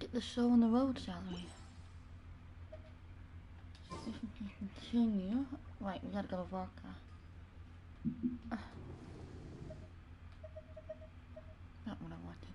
get the show on the road, shall we? If we can continue. Right, we gotta go to Vodka. Not what I wanted.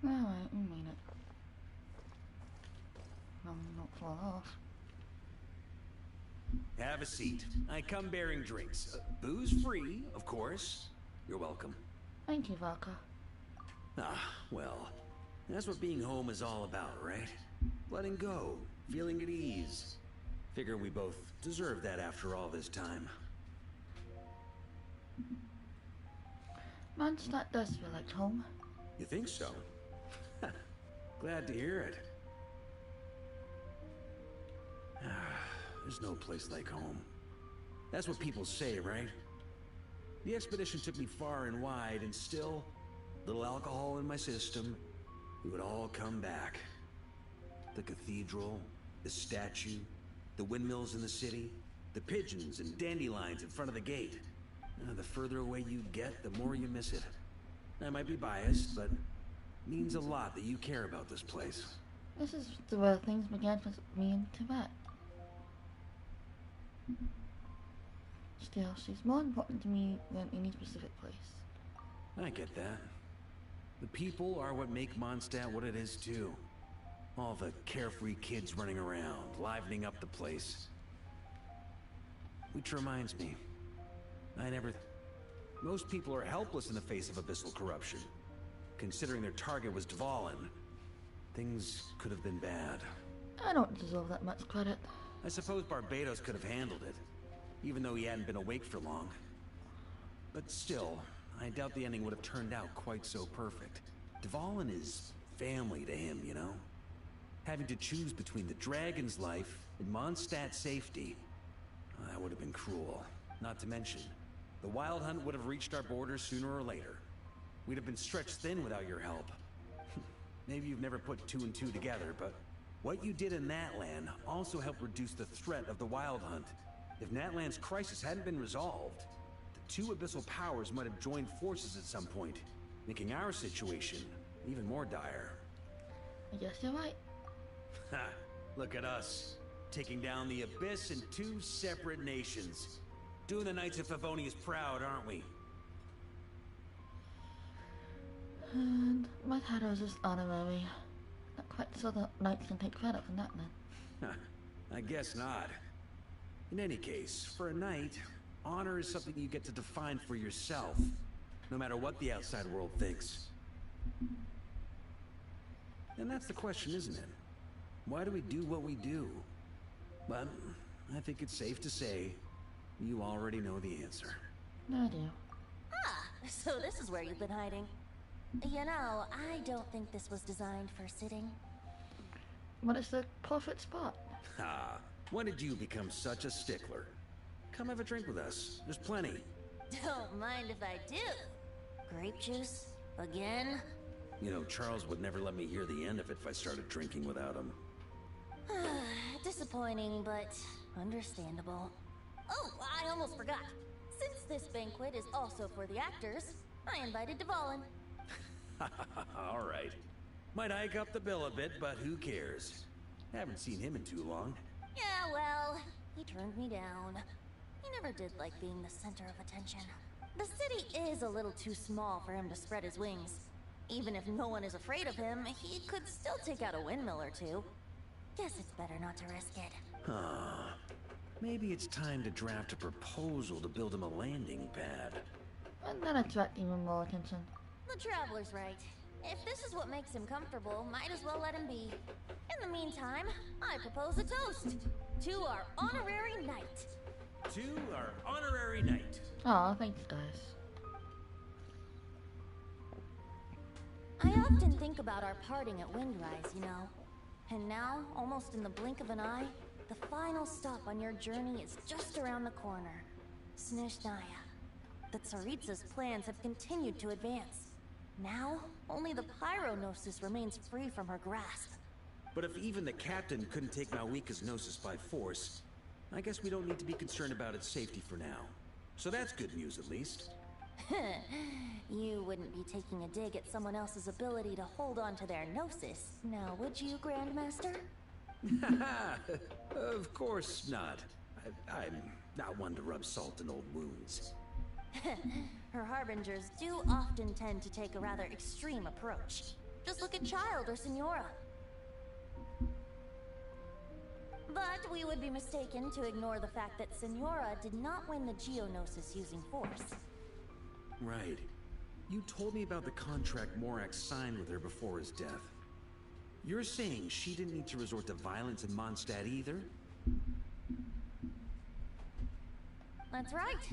Alright, we made it. Not far off. Have a seat. I come bearing drinks. Booze free, of course. You're welcome. Thank you, Vodka. Ah, well, that's what being home is all about, right? Letting go, feeling at ease. Figure we both deserve that after all this time. Mondstadt does feel like home. You think so? Glad to hear it. There's no place like home. That's what people say, right? The expedition took me far and wide, and still, little alcohol in my system, it would all come back. The cathedral, the statue, the windmills in the city, the pigeons and dandelions in front of the gate. The further away you get, the more you miss it. I might be biased, but it means a lot that you care about this place. This is where things began for me in Tibet. Still, she's more important to me than any specific place. I get that. The people are what make Mondstadt what it is, too. All the carefree kids running around, livening up the place. Which reminds me, most people are helpless in the face of abyssal corruption. Considering their target was Dvalin, things could have been bad. I don't deserve that much credit. I suppose Barbados could have handled it, even though he hadn't been awake for long. But still, I doubt the ending would have turned out quite so perfect. Dvalin is family to him, you know? Having to choose between the dragon's life and Mondstadt's safety, that would have been cruel. Not to mention, the Wild Hunt would have reached our borders sooner or later. We'd have been stretched thin without your help. Maybe you've never put two and two together, but what you did in Natlan also helped reduce the threat of the Wild Hunt. If Natlan's crisis hadn't been resolved, the two abyssal powers might have joined forces at some point, making our situation even more dire. I guess you're right. Ha! Look at us, taking down the Abyss in two separate nations. Doing the Knights of Favonius proud, aren't we? And my title is just honorary. Not quite so the Knights can take credit for that then. I guess not. In any case, for a knight, honor is something you get to define for yourself, no matter what the outside world thinks. And that's the question, isn't it? Why do we do what we do? But I think it's safe to say you already know the answer. I do. Ah, so this is where you've been hiding. You know, I don't think this was designed for sitting. But it's the perfect spot. Ha! When did you become such a stickler? Come have a drink with us. There's plenty. Don't mind if I do. Grape juice? Again? You know, Charles would never let me hear the end of it if I started drinking without him. Disappointing, but understandable. Oh, I almost forgot. Since this banquet is also for the actors, I invited Dvalin. All right. Might hike up the bill a bit, but who cares? Haven't seen him in too long. Yeah, well, he turned me down. He never did like being the center of attention. The city is a little too small for him to spread his wings. Even if no one is afraid of him, he could still take out a windmill or two. Guess it's better not to risk it. Huh. Maybe it's time to draft a proposal to build him a landing pad. Wouldn't that attract even more attention? The Traveler's right. If this is what makes him comfortable, might as well let him be. In the meantime, I propose a toast to our honorary knight. To our honorary knight. Aw, thanks guys. I often think about our parting at Windrise, you know. And now, almost in the blink of an eye, the final stop on your journey is just around the corner. Snezhnaya. The Tsaritsa's plans have continued to advance. Now, only the Pyronosis remains free from her grasp. But if even the captain couldn't take Malwika's Gnosis by force, I guess we don't need to be concerned about its safety for now. So that's good news, at least. You wouldn't be taking a dig at someone else's ability to hold on to their Gnosis, now would you, Grandmaster? Of course not. I'm not one to rub salt in old wounds. Her harbingers do often tend to take a rather extreme approach. Just look at Child or Signora. But we would be mistaken to ignore the fact that Signora did not win the Geonosis using force. Right. You told me about the contract Morak signed with her before his death. You're saying she didn't need to resort to violence in Mondstadt either? That's right.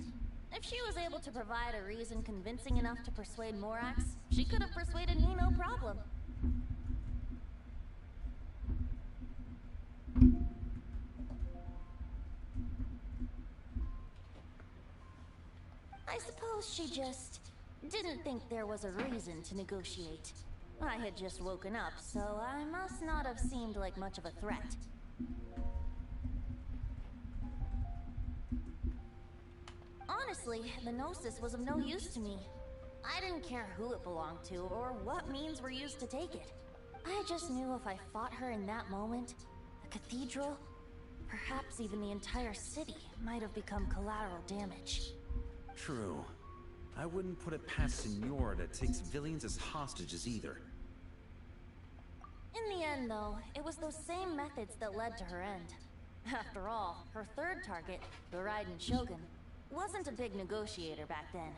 If she was able to provide a reason convincing enough to persuade Morax, she could have persuaded me no problem. I suppose she just didn't think there was a reason to negotiate. I had just woken up, so I must not have seemed like much of a threat. Honestly, the Gnosis was of no use to me. I didn't care who it belonged to or what means were used to take it. I just knew if I fought her in that moment, the cathedral, perhaps even the entire city, might have become collateral damage. True. I wouldn't put it past Signora to take civilians as hostages either. In the end, though, it was those same methods that led to her end. After all, her third target, the Raiden Shogun, wasn't a big negotiator back then.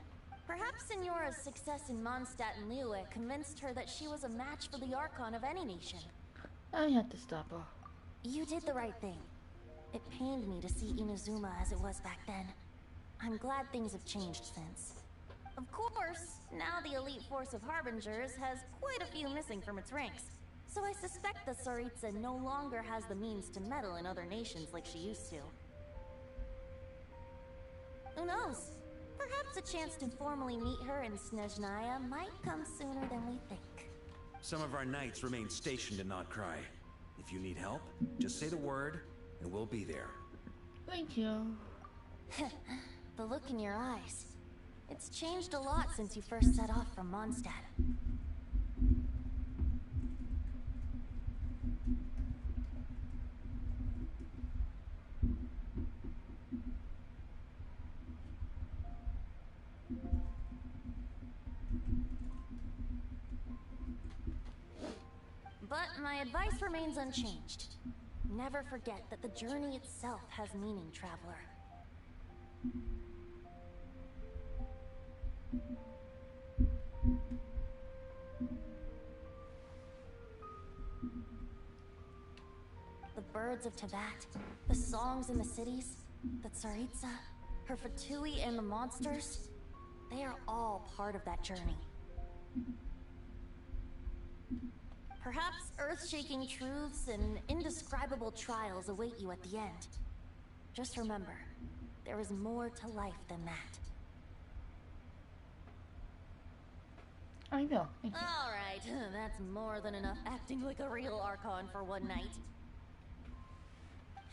Perhaps Signora's success in Mondstadt and Liyue convinced her that she was a match for the Archon of any nation. I had to stop her. You did the right thing. It pained me to see Inazuma as it was back then. I'm glad things have changed since. Of course, now the elite force of Harbingers has quite a few missing from its ranks. So I suspect the Tsaritsa no longer has the means to meddle in other nations like she used to. Who knows? Perhaps a chance to formally meet her in Snezhnaya might come sooner than we think. Some of our knights remain stationed in Not Cry. If you need help, just say the word, and we'll be there. Thank you. The look in your eyes. It's changed a lot since you first set off from Mondstadt. But my advice remains unchanged. Never forget that the journey itself has meaning, traveler. The birds of Tibet, the songs in the cities, the Tsaritsa, her Fatui and the monsters, they are all part of that journey. Perhaps earth-shaking truths and indescribable trials await you at the end. Just remember, there is more to life than that. I know. Thank you. Alright, that's more than enough acting like a real Archon for one night.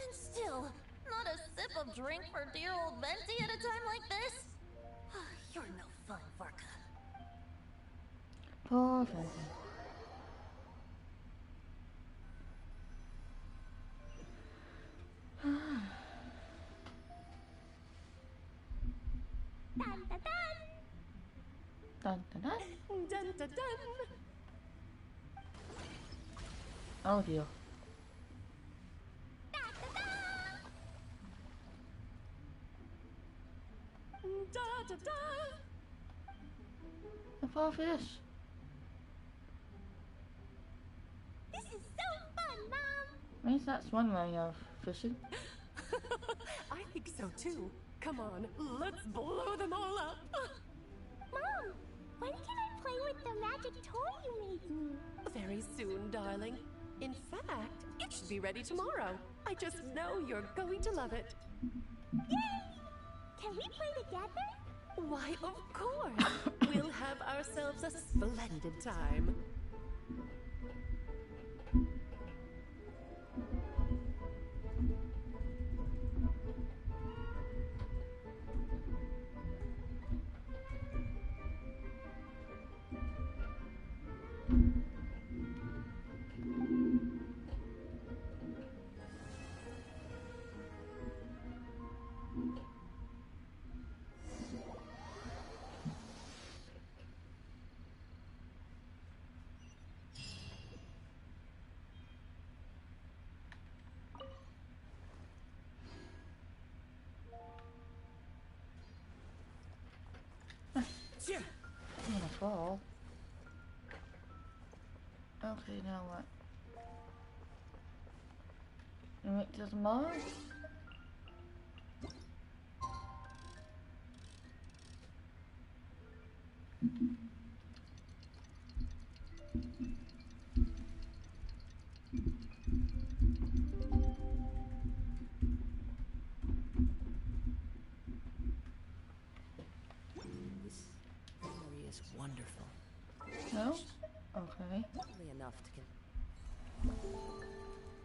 And still, Not a sip of drink for dear old Venti at a time like this? You're no fun, Varka. Poor Venti. Dun dun dun! Dun dun dun. Dun dun dun! Oh dear. Da da da! Da da da! The poor fish. This is so fun, Mom! At least that's one way of fishing. I think so too. Come on, let's blow them all up. Mom, when can I play with the magic toy you made me? Very soon, darling. In fact, it should be ready tomorrow. I just know you're going to love it. Yay! Can we play together? Why, of course. We'll have ourselves a splendid time. Yeah. I'm gonna fall. Okay, now what? You wait till tomorrow? This memory is wonderful. No? Okay. Only enough to get.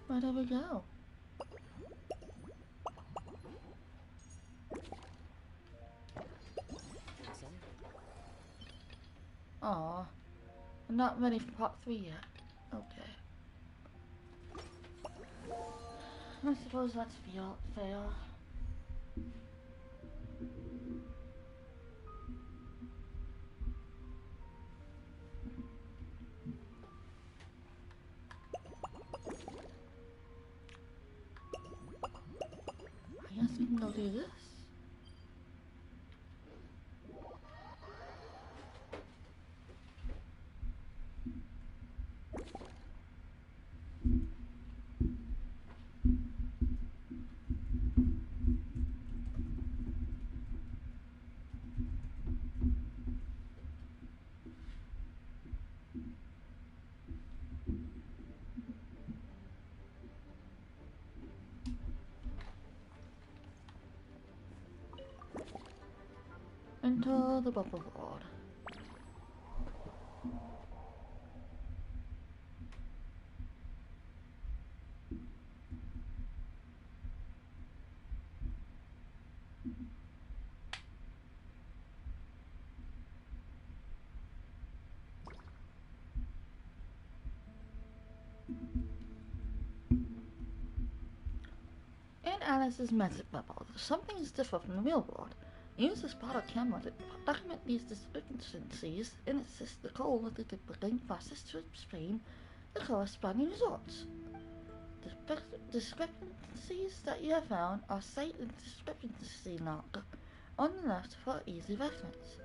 Where do we go? Aw. I'm not ready for part 3 yet. Okay. I suppose that's fair. I guess we can go do this. Enter the bubble world. In Alice's magic bubble, something is different from the real world. Use the spotter camera to document these discrepancies and assist the goal of the duplicating process to explain the corresponding results. The discrepancies that you have found are cited in the discrepancy log on the left for easy reference.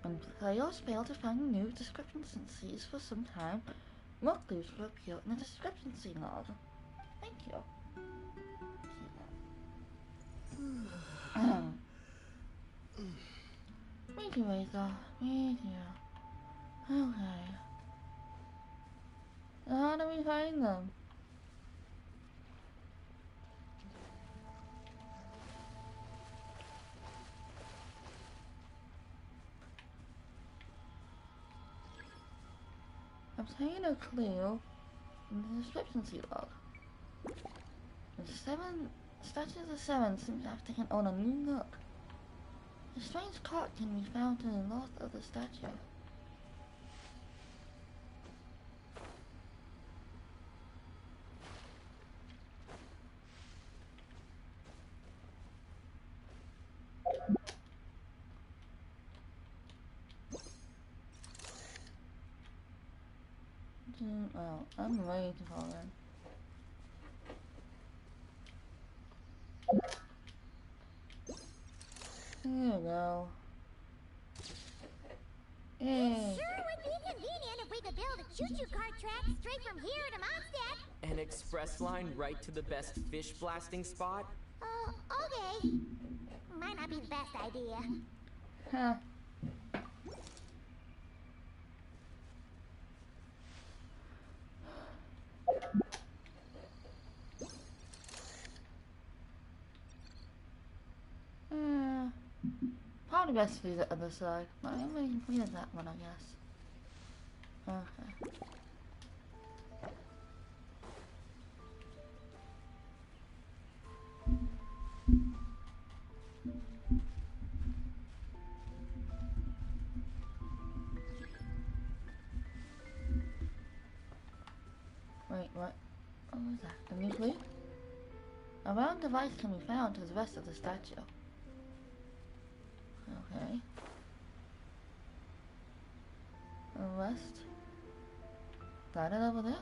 When players fail to find new discrepancies for some time, more clues will appear in the discrepancy log. Thank you. Me too, Rachel. Me too. Okay. So how do we find them? Obtain a clue in the discrepancy log. There's 7 Statue of the Seven seems to have taken on a new look. A strange cart can be found in the north of the statue. Well, I'm ready to fall in. There we go. It Yay. sure would be convenient if we could build a choo-choo cart track straight from here to Mondstadt. An express line right to the best fish blasting spot? Okay. Might not be the best idea. Huh. Probably best to do the other side, but I already completed that one, I guess. Okay. Wait, what? What was that? A new clue? A round device can be found to the rest of the statue. Okay. The rest? Got it over there?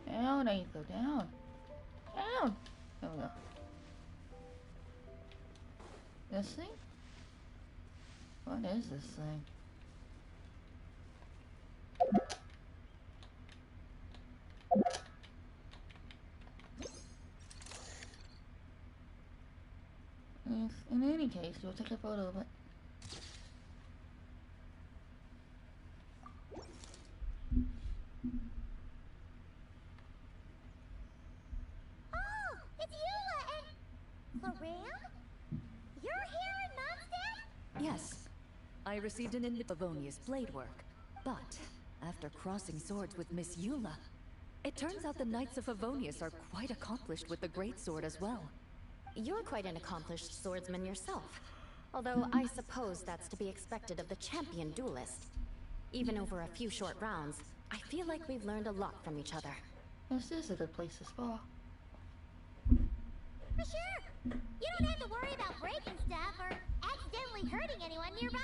Down, Aether, down. Down! There we go. This thing? What is this thing? In any case, we'll take a photo of it. Yes, I received an invitation of Favonius blade work, but after crossing swords with Miss Eula, it turns out the Knights of Favonius are quite accomplished with the greatsword as well. You're quite an accomplished swordsman yourself. Although I suppose that's to be expected of the champion duelist. Even over a few short rounds, I feel like we've learned a lot from each other. This is a good place to spar. For sure. You don't have to worry about breaking stuff or accidentally hurting anyone nearby.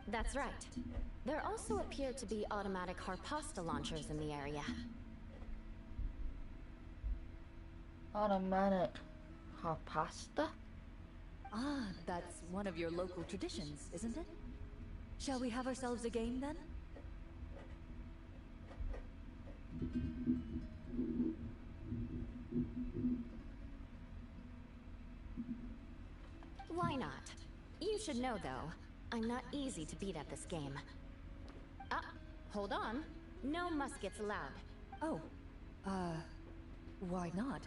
That's right. There also appear to be automatic harpasta launchers in the area. Automatic harpasta? Ah, that's one of your local traditions, isn't it? Shall we have ourselves a game then? Why not? You should know, though, I'm not easy to beat at this game. Ah, hold on. No muskets allowed. Oh, why not?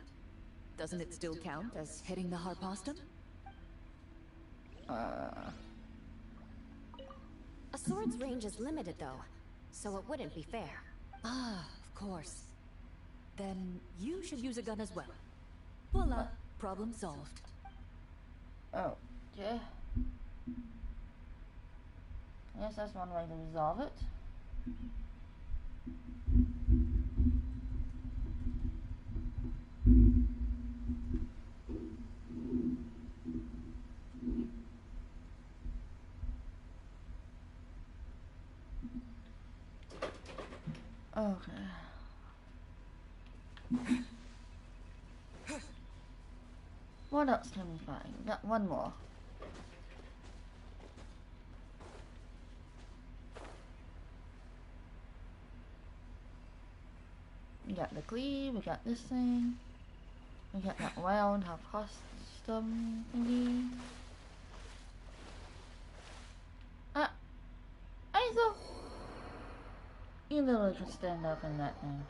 Doesn't it still count as hitting the harpastum? A sword's range is limited, though, so it wouldn't be fair. Ah, of course. Then you should use a gun as well. Voila, problem solved. Oh, okay. I guess that's one way to resolve it. Okay. What else can we find? We got one more. We got the cleave, we got this thing. We got that roundhouse custom thingy. Hazel! You literally can stand up in that thing.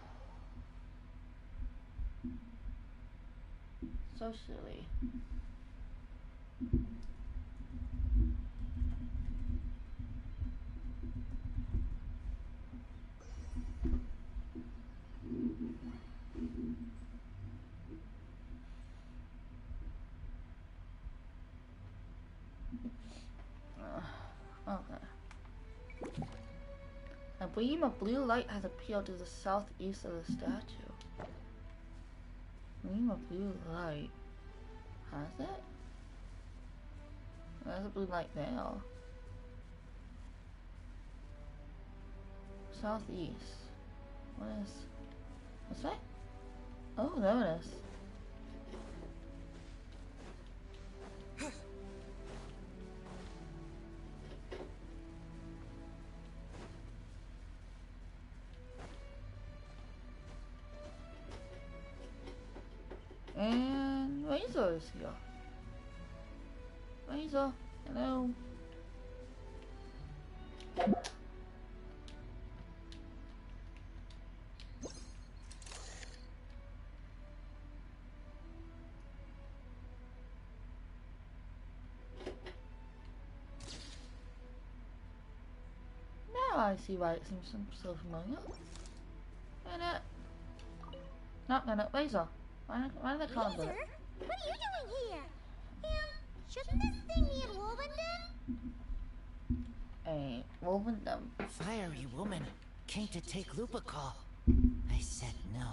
So silly. Okay. A beam of blue light has appeared to the southeast of the statue. Beam of blue light. Has it? There's a blue light there. Southeast. What is... What's that? Oh, there it is. And Razor is here. Razor, hello. Now I see why it seems so familiar. And not gonna Razor. Why did I call it? Razor? What are you doing here? Shouldn't this thing be in Wolvenden? Wolvenden. Fiery woman came to take Lupical. I said no.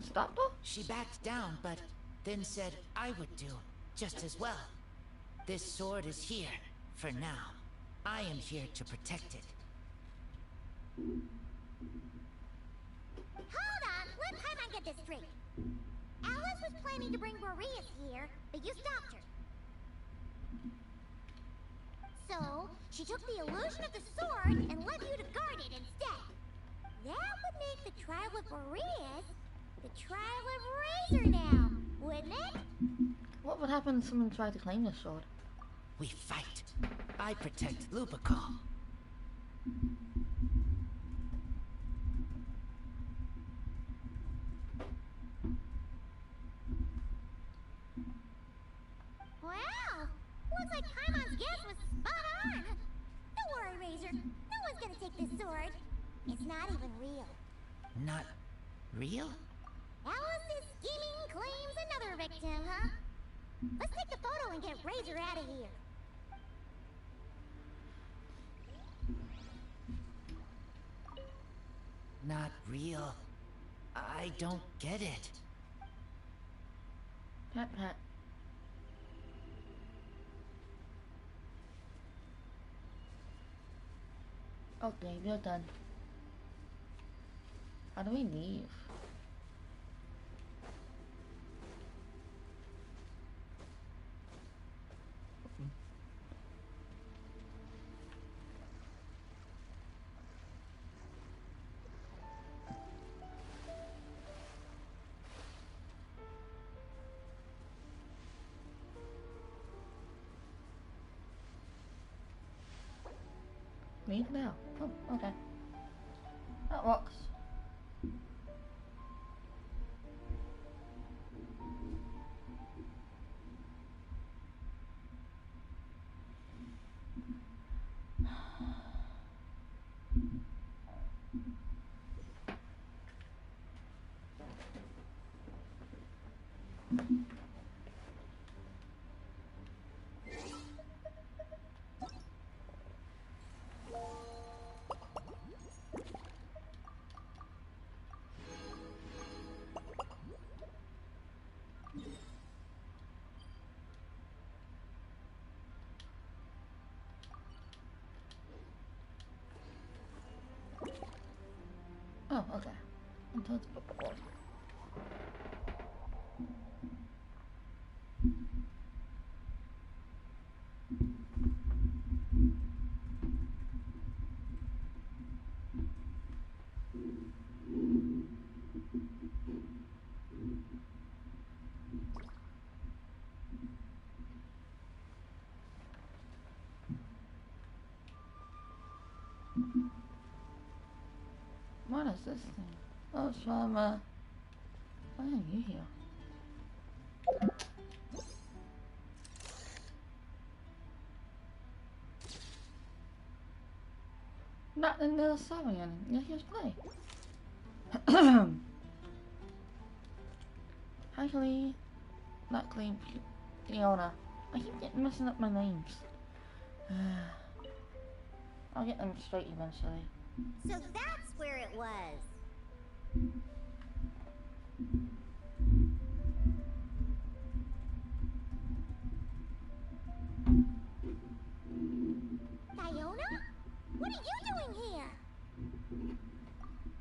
Stopped her? She backed down, but then said I would do just as well. This sword is here for now. I am here to protect it. Hold on, let Paimon get this straight. Alice was planning to bring Boreas here, but you stopped her. So, she took the illusion of the sword and left you to guard it instead. That would make the trial with Boreas the trial of Razor now, wouldn't it? What would happen if someone tried to claim this sword? We fight. I protect Lupical. Wow! Looks like Paimon's guess was spot on. Don't worry, Razor. No one's gonna take this sword. It's not even real. Not real? Alice's scheming claims another victim, huh? Let's take the photo and get Razor out of here. Not real. I don't get it. Pat pat. Okay, we're done. How do we leave? Leave now. Oh, okay. That works. Oh, okay. Until it's bookable. What is this thing? Oh, it's from, why are you here? Not in the Saurian. Yeah, here's play. Actually, not clean. Fiona. I keep getting messing up my names. I'll get them straight eventually. So that's where it was. Fiona? What are you doing here?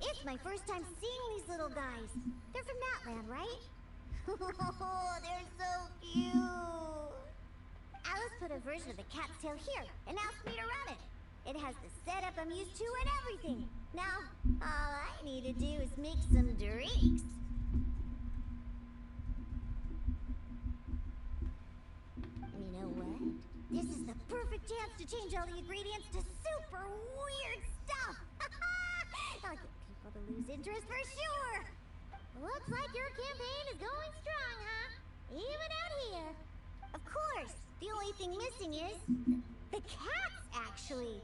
It's my first time seeing these little guys. They're from that land, right? Oh, they're so cute. Alice put a version of the cat's tail here and asked me to run it. It has the setup I'm used to and everything. Now, all I need to do is make some drinks. You know what? This is the perfect chance to change all the ingredients to super weird stuff. I'll get people to lose interest for sure. Looks like your campaign is going strong, huh? Even out here. Of course, the only thing missing is the cats, actually.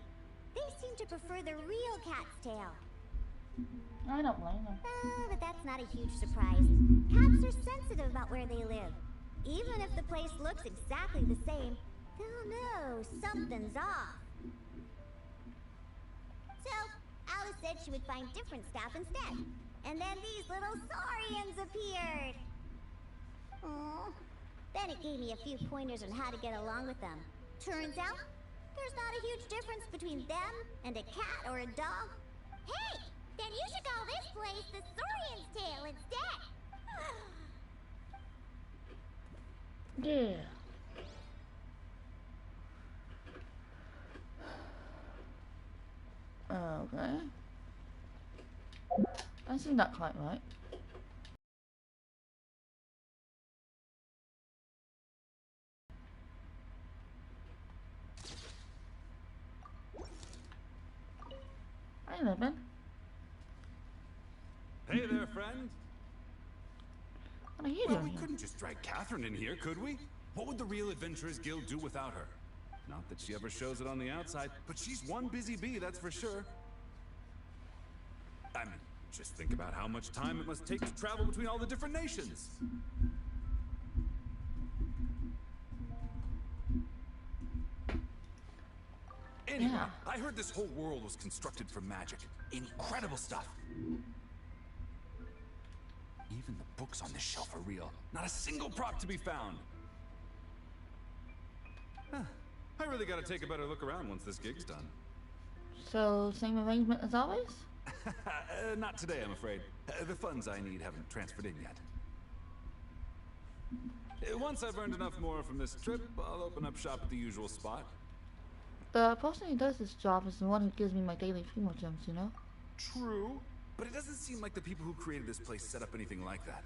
They seem to prefer the real cat's tail. I don't blame them. But that's not a huge surprise. Cats are sensitive about where they live. Even if the place looks exactly the same, they'll know something's off. So, Alice said she would find different staff instead. And then these little saurians appeared. Aww. Then it gave me a few pointers on how to get along with them. Turns out, there's not a huge difference between them and a cat or a dog. Hey, then you should call this place the Saurian's Tail instead. Yeah. Okay. That's not quite right. Hi, Livin. Hey there, friend. What are you Well, doing we here? couldn't just drag Catherine in here, could we? What would the real Adventurers Guild do without her? Not that she ever shows it on the outside, but she's one busy bee, that's for sure. I mean, just think about how much time it must take to travel between all the different nations. Anyway, Yeah. I heard this whole world was constructed from magic. Incredible stuff. Even the books on this shelf are real. Not a single prop to be found. Huh. I really gotta take a better look around once this gig's done. So, same arrangement as always? Not today, I'm afraid. The funds I need haven't transferred in yet. Once I've earned enough more from this trip, I'll open up shop at the usual spot. The person who does this job is the one who gives me my daily female gems, you know? True, but it doesn't seem like the people who created this place set up anything like that.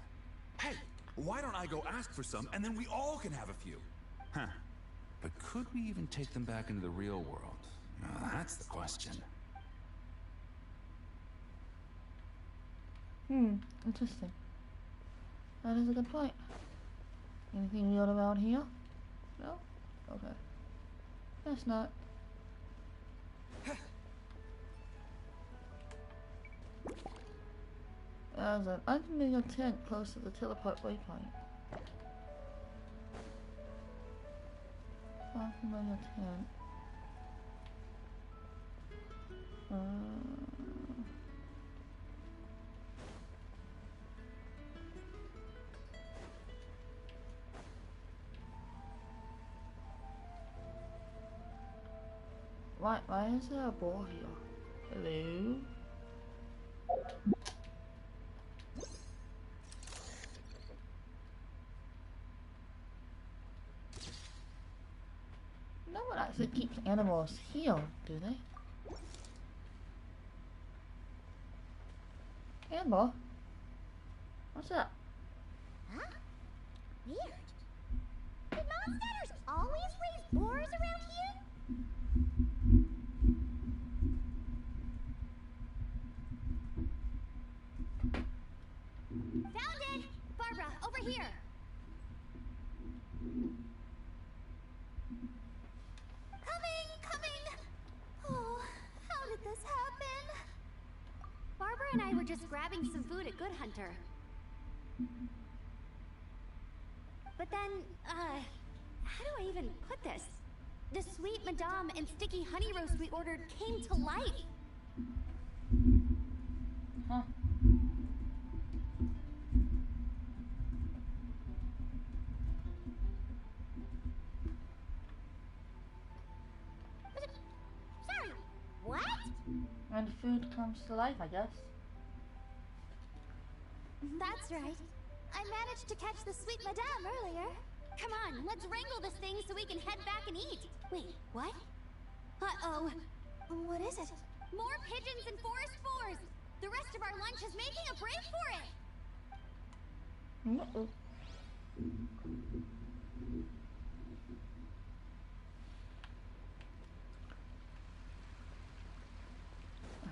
Hey, why don't I go ask for some, and then we all can have a few? Huh. But could we even take them back into the real world? That's the question. Interesting. That is a good point. Anything weird around here? No? Okay. That's not. There's an unfamiliar tent close to the teleport waypoint. Unfamiliar tent. Why is there a ball here? Hello? No one actually keeps animals here, do they? Amber? What's up? Huh? Weird. Did monsters always raise boars around here? here. Coming! Oh, how did this happen? Barbara and I were just grabbing some food at Good Hunter. But then, how do I even put this? The sweet madame and sticky honey roast we ordered came to life. Huh. Sorry, what? When food comes to life, I guess. That's right. I managed to catch the sweet madame earlier. Come on, let's wrangle this thing so we can head back and eat. Wait, what? Uh-oh. What is it? More pigeons and forest boars! The rest of our lunch is making a break for it! Uh-oh.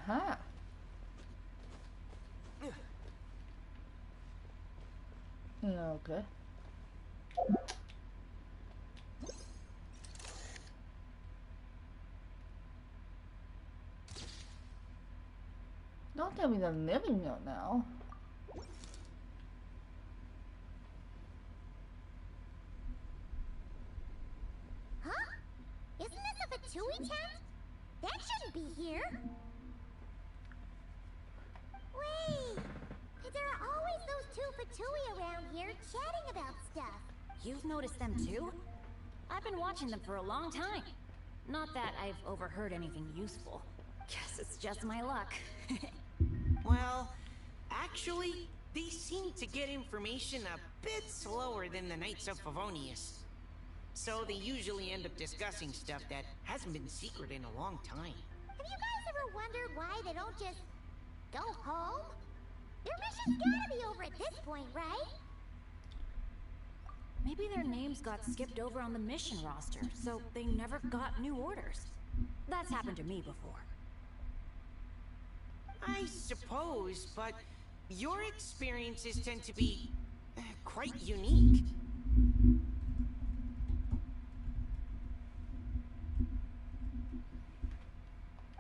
Aha. Okay. Don't tell me they're living there now. Huh? Isn't this a Fatui tent? That shouldn't be here. Wait! There are always those two Fatui around here chatting about stuff. You've noticed them too? I've been watching them for a long time. Not that I've overheard anything useful. Guess it's just my luck. Well, actually, they seem to get information a bit slower than the Knights of Favonius. So they usually end up discussing stuff that hasn't been secret in a long time. Have you guys ever wondered why they don't just go home? Their mission's gotta be over at this point, right? Maybe their names got skipped over on the mission roster, so they never got new orders. That's happened to me before. I suppose, but your experiences tend to be quite unique.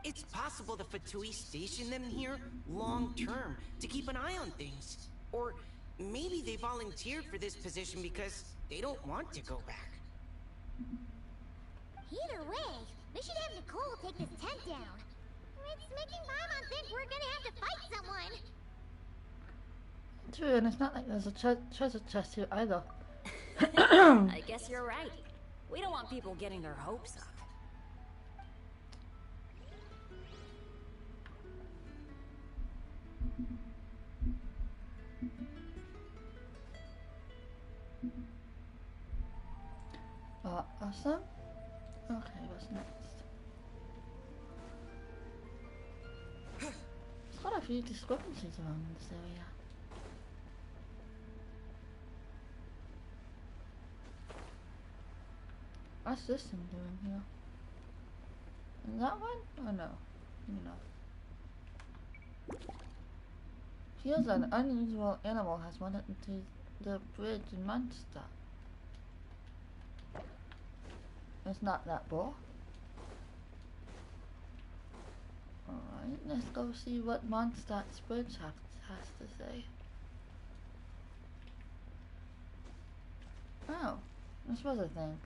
It's possible the Fatui stationed them here long-term to keep an eye on things. Or maybe they volunteered for this position because they don't want to go back. Either way, we should have Nicole take this tent down. It's making Paimon think we're gonna have to fight someone. True, and it's not like there's a treasure chest here either. I guess you're right. We don't want people getting their hopes up. Awesome. Okay, what's next? There's quite a few discrepancies around this area. What's this thing doing here? Is that one? Oh no. Feels an unusual animal has wandered into the bridge in Mondstadt. It's not that ball. Alright, let's go see what Mondstadt's bridge has to say. Oh, this was a thing.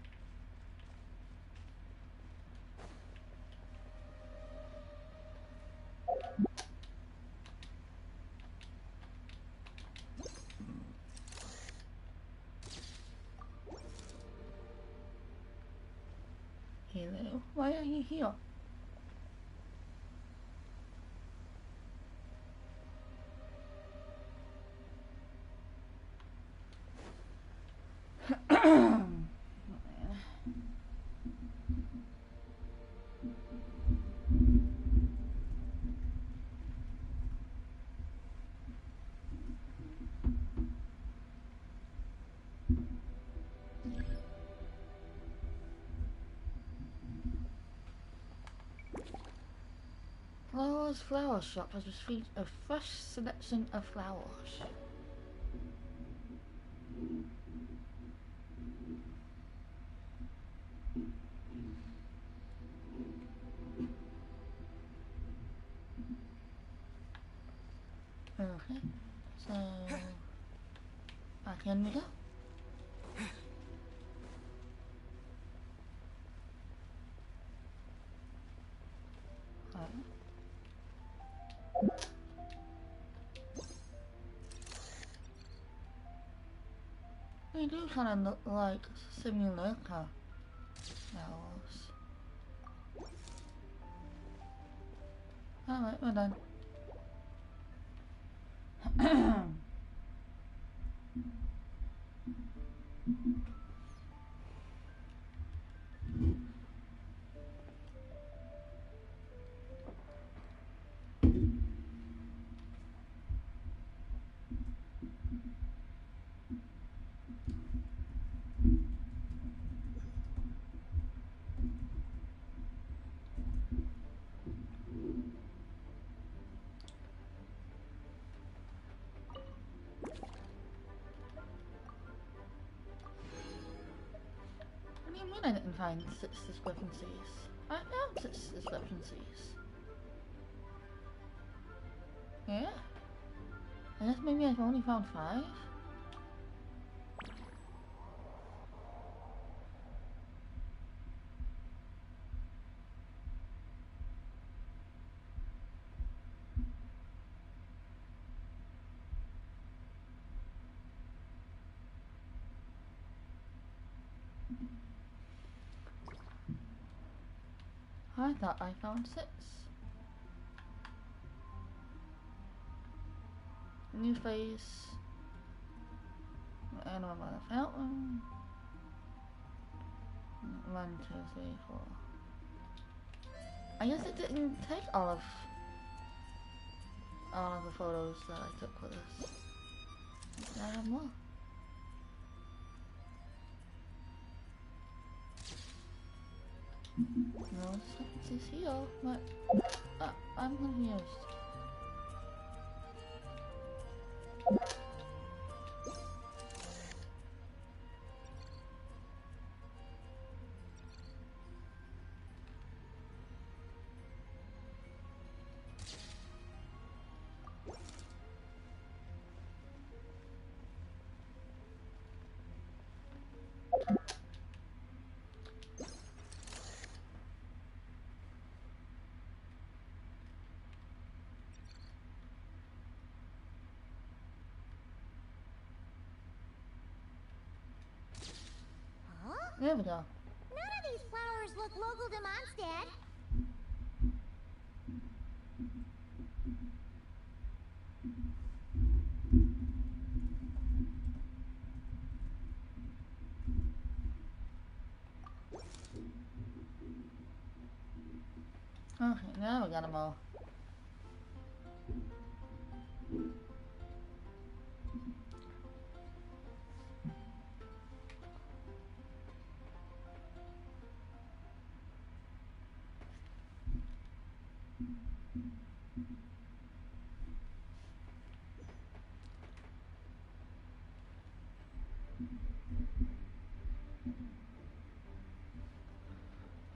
Hello, why are you here? Flowers Flower Shop has received a fresh selection of flowers. Okay, so back in we go. They do kind of look like simulator owls. Alright, we're done. I didn't find 6 discrepancies. I found 6 discrepancies. Yeah? I guess maybe I've only found 5? I thought I found 6. New face. Animal by the fountain. 1, 2, 3, 4. I guess it didn't take all of the photos that I took with us. I have more. No discrepancies here, but I'm confused. There we go. None of these flowers look local to Mondstadt. Okay, now we got them all.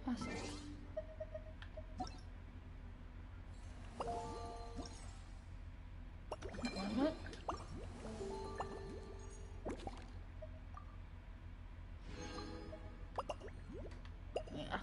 Awesome. Yeah.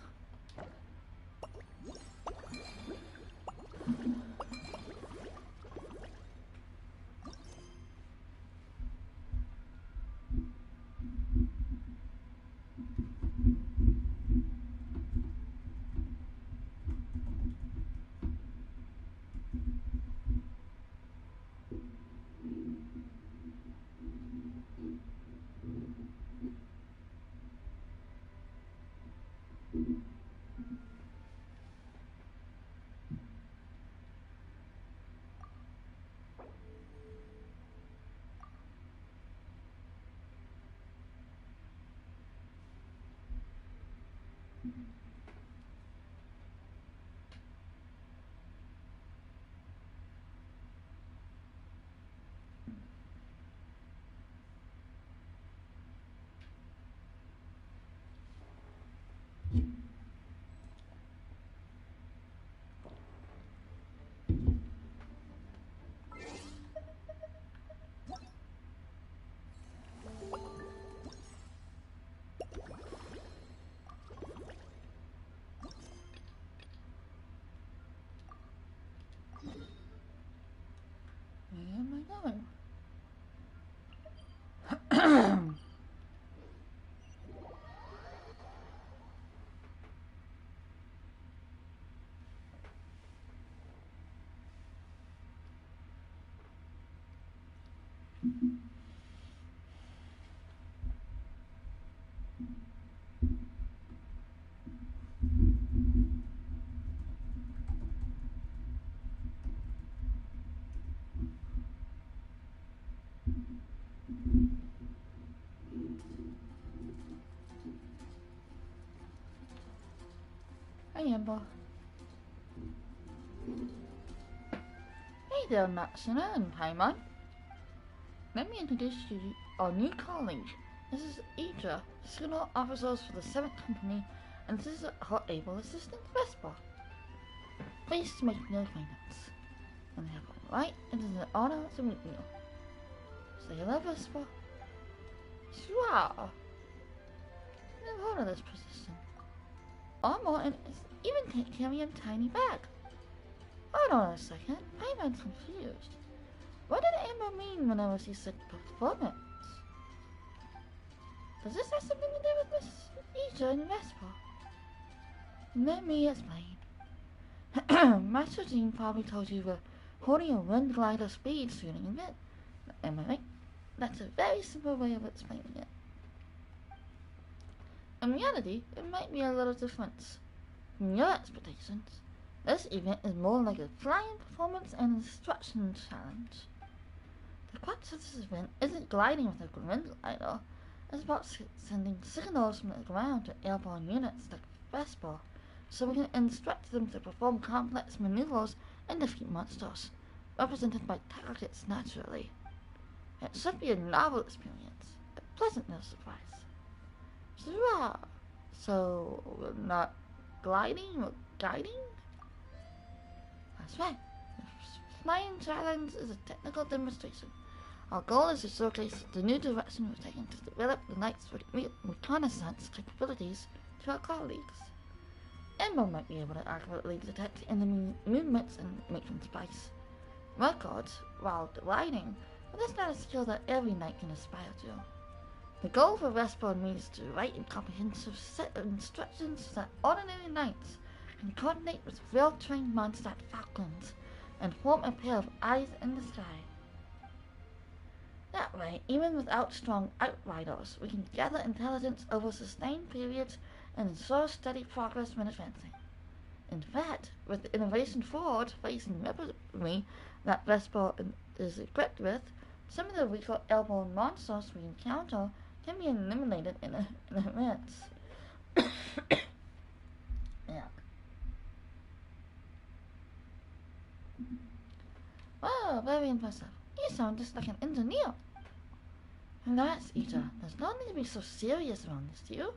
going? Hey, Amber. Hey there, Matsuna and Paimon. Let me introduce you to our new colleague. This is Idra, Signal Officers for the 7th Company, and this is her able assistant, Vespa. Pleased to make your acquaintance. And have a right, it is an honor to meet you. Say hello, Vespa. Sure. Never heard of this position. Our Martin is even carrying a tiny bag. Hold on a second, I'm confused. What did Amber mean whenever she said performance? Does this have something to do with Miss Ija and Vespa? Let me explain. Master Jean probably told you we're holding a wind glider speed shooting event. Am I right? That's a very simple way of explaining it. In reality, it might be a little different. From your expectations, this event is more like a flying performance and instruction challenge. The crux of this event isn't gliding with a wind glider. It's about sending signals from the ground to airborne units like Vespa, so we can instruct them to perform complex maneuvers and defeat monsters, represented by targets naturally. It should be a novel experience, a pleasant surprise. Sure. So, we're not gliding, we're guiding? That's right. The flying challenge is a technical demonstration. Our goal is to showcase the new direction we're taking to develop the Knight's reconnaissance capabilities to our colleagues. Ember might be able to accurately detect enemy movements and make them spice records while gliding, but that's not a skill that every knight can aspire to. The goal for Vespa and me is to write a comprehensive set of instructions so that ordinary knights can coordinate with well-trained Mondstadt falcons and form a pair of eyes in the sky. That way, even without strong outriders, we can gather intelligence over sustained periods and ensure steady progress when advancing. In fact, with the innovation forward facing weaponry that Vespa is equipped with, some of the weaker airborne monsters we encounter can be eliminated in events. Yeah. Wow, very impressive. You sound just like an engineer. Relax, Ita. There's no need to be so serious around this, do you?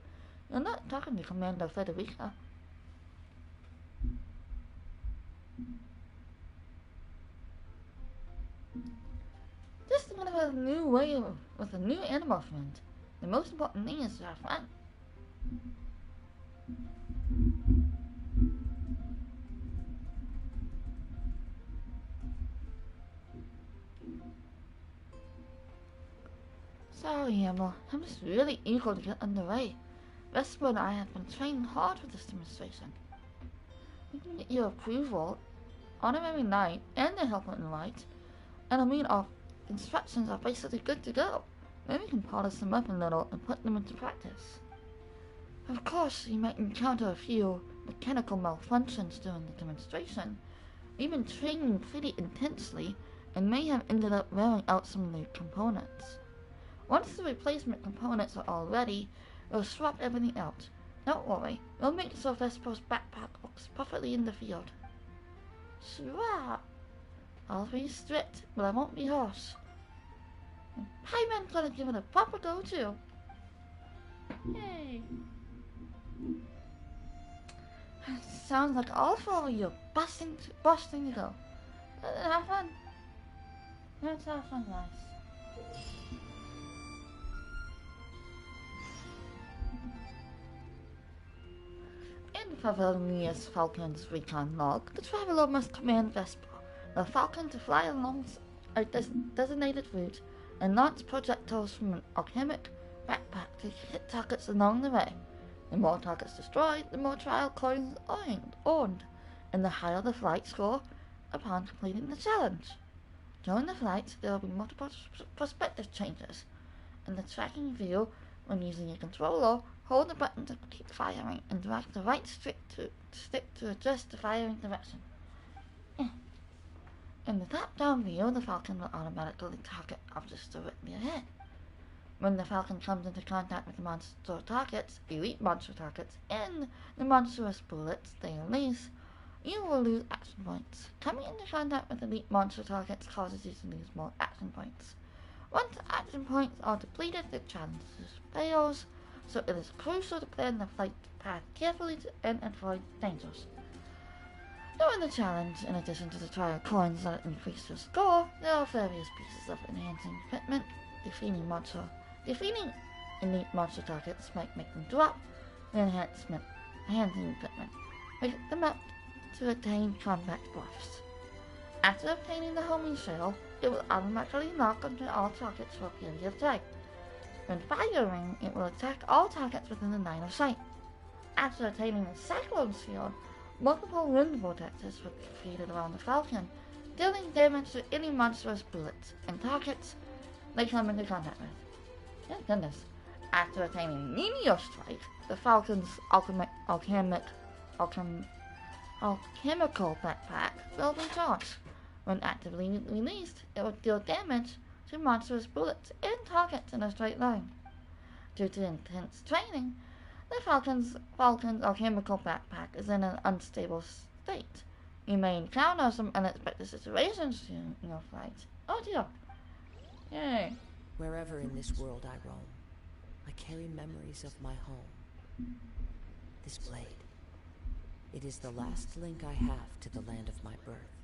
You're not talking to Commander Federica. Just think of a new way with a new animal friend. The most important thing is to have fun. Sorry, Emma. I'm just really eager to get underway. Vesper and I have been training hard for this demonstration. We can get your approval, honorary knight, and the helper in light, and I mean our instructions are basically good to go. Then we can polish them up a little and put them into practice. Of course, you might encounter a few mechanical malfunctions during the demonstration. We've been training pretty intensely and may have ended up wearing out some of the components. Once the replacement components are all ready, we'll swap everything out. Don't worry, we'll make sure Vesper's backpack looks perfectly in the field. Sure. I'll be strict, but I won't be harsh. And Pieman's gonna give it a proper go too. Yay. Sounds like all four of you busting to go. Have fun. Let's have fun, guys. In Favonius Falcon's recon log, the traveler must command Vesper, the falcon, to fly a designated route and launch projectiles from an alchemic backpack to hit targets along the way. The more targets destroyed, the more trial coins earned, and the higher the flight score upon completing the challenge. During the flight, there will be multiple perspective changes. In the tracking view, when using a controller, hold the button to keep firing and drag the right stick to adjust the firing direction. In the top-down view, the Falcon will automatically target objects directly ahead. When the Falcon comes into contact with monster targets, elite monster targets, and the monstrous bullets they release, you will lose action points. Coming into contact with elite monster targets causes you to lose more action points. Once action points are depleted, the challenge fails, so it is crucial to plan the flight path carefully and avoid dangers. During the challenge, in addition to the trial coins that increase your score, there are various pieces of enhancing equipment. Defeating elite monster targets might make them drop the enhancing equipment. Pick them up to attain combat buffs. After obtaining the homing shell, it will automatically lock onto all targets for a period of time. When firing, it will attack all targets within the line of sight. After attaining the Cyclone Shield, multiple wind vortexes will be created around the Falcon, dealing damage to any monstrous bullets and targets they come into contact with. Thank goodness. After attaining Meteor Strike, the Falcon's alchemical backpack will be charged. When actively released, it will deal damage to monstrous bullets and targets in a straight line. Due to intense training, the Falcon's alchemical backpack is in an unstable state. You may encounter some unexpected situations during your flight. Oh dear. Yay. Wherever in this world I roam, I carry memories of my home. This blade. It is the last link I have to the land of my birth.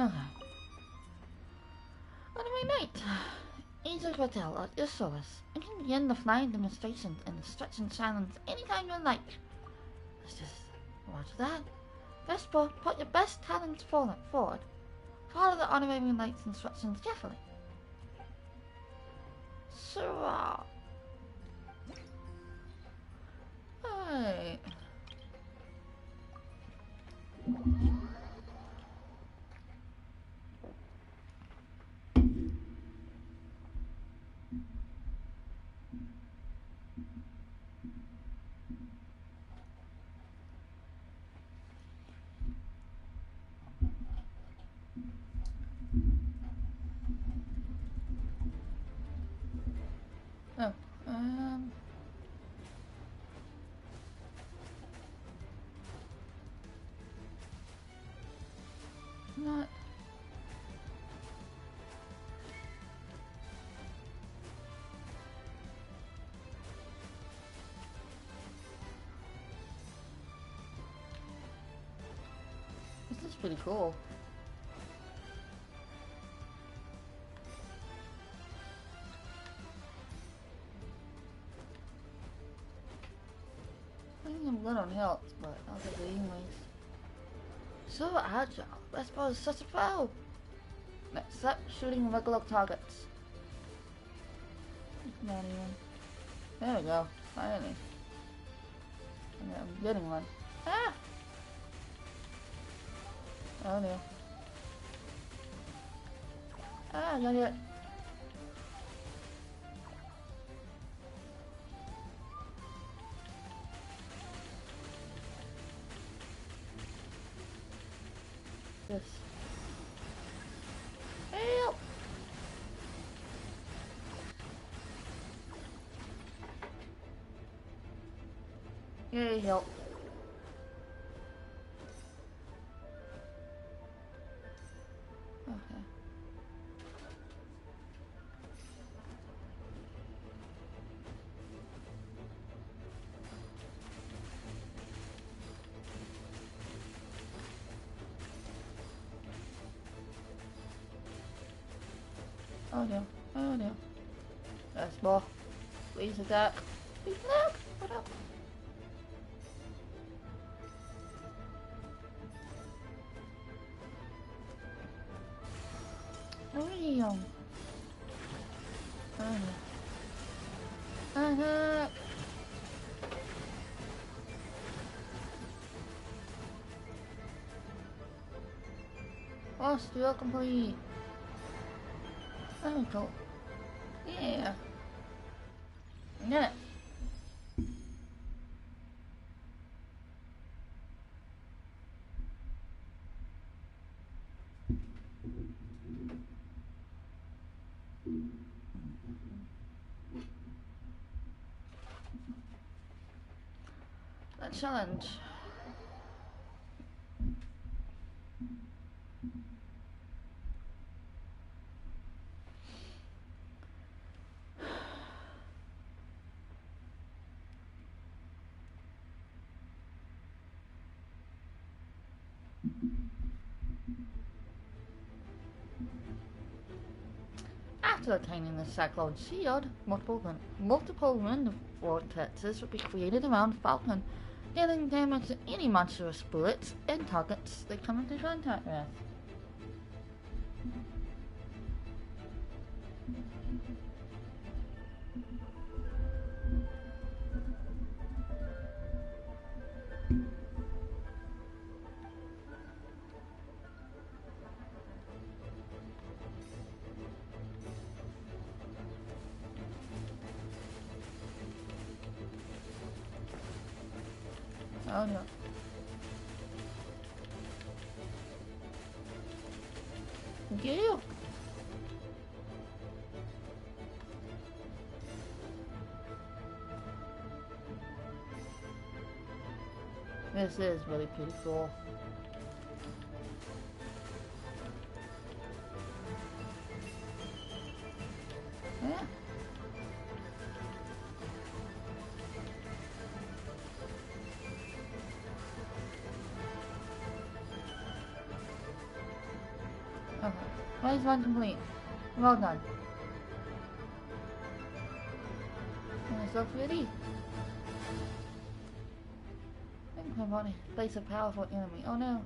Okay. Anyway, night. Angel Hotel at your service. You can begin the flying demonstrations and the stretch and silence anytime you like. Let's just watch that. Vesper, put your best talents forward. Follow the honorary knight's instructions carefully. Surah. Hey. Oh, not. This is pretty cool. I'm good on health, but I'll take it anyways. So agile. Vespa is such a pro. Next up, shooting regular targets. Not even. There we go. Finally. Okay, I'm getting one. Ah! Oh no. Ah, I got it. Yes. Help! Yay, help. Okay. Oh no. Oh no. There's more. Please attack. Please attack. What up? Oh yeah. Oh no. Attack. Oh, still complete. Oh, cool. Yeah. I did it. That challenge. After attaining the Cyclone Shield, multiple wind vortexes will be created around Falcon, dealing damage to any monstrous bullets and targets they come into contact with. Oh no. Yeah. This is really pretty cool. Yeah. Okay. Phase 1 complete. Well done. And so pretty. Think my body. Face a powerful enemy. Oh no.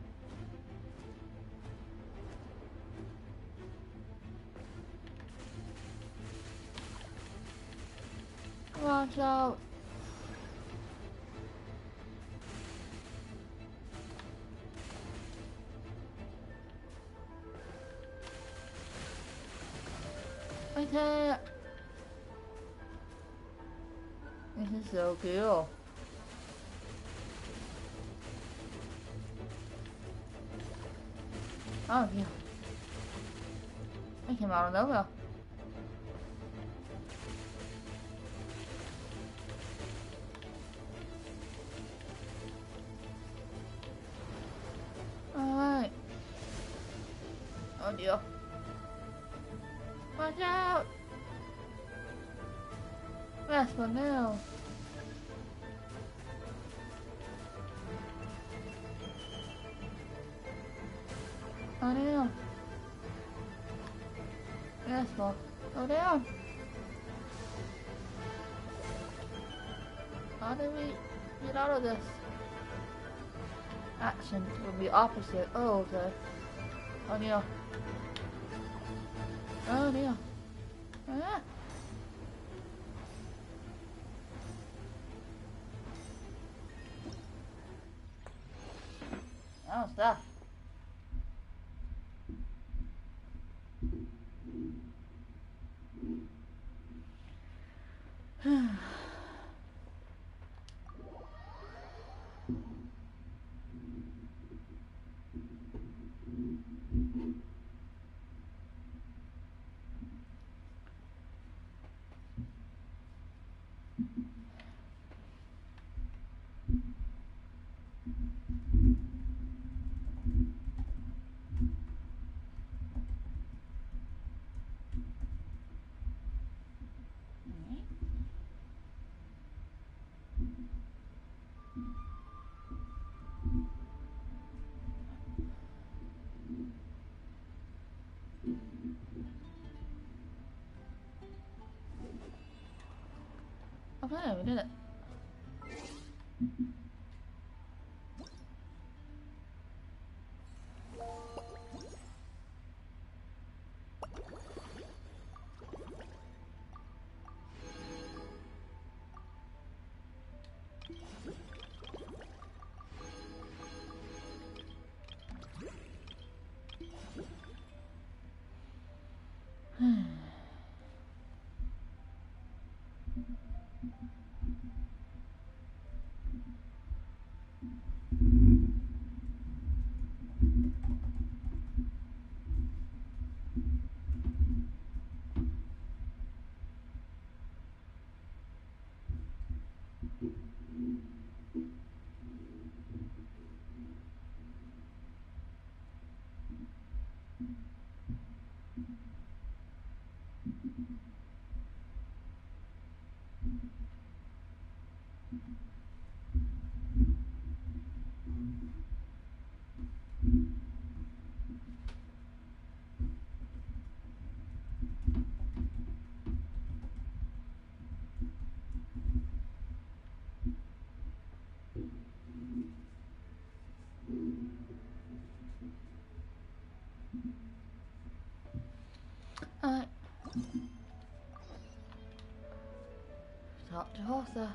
Watch out. Attack! This is so cool. Oh yeah. I came out of nowhere. Alright. Oh dear. Watch out! That's for now. Oh no. That's for. Go down. How do we get out of this? Action will be opposite. Oh, okay. Oh no. Oh no. Ah. Oh, stuff. Okay, we did it. Alright. Talk to Arthur.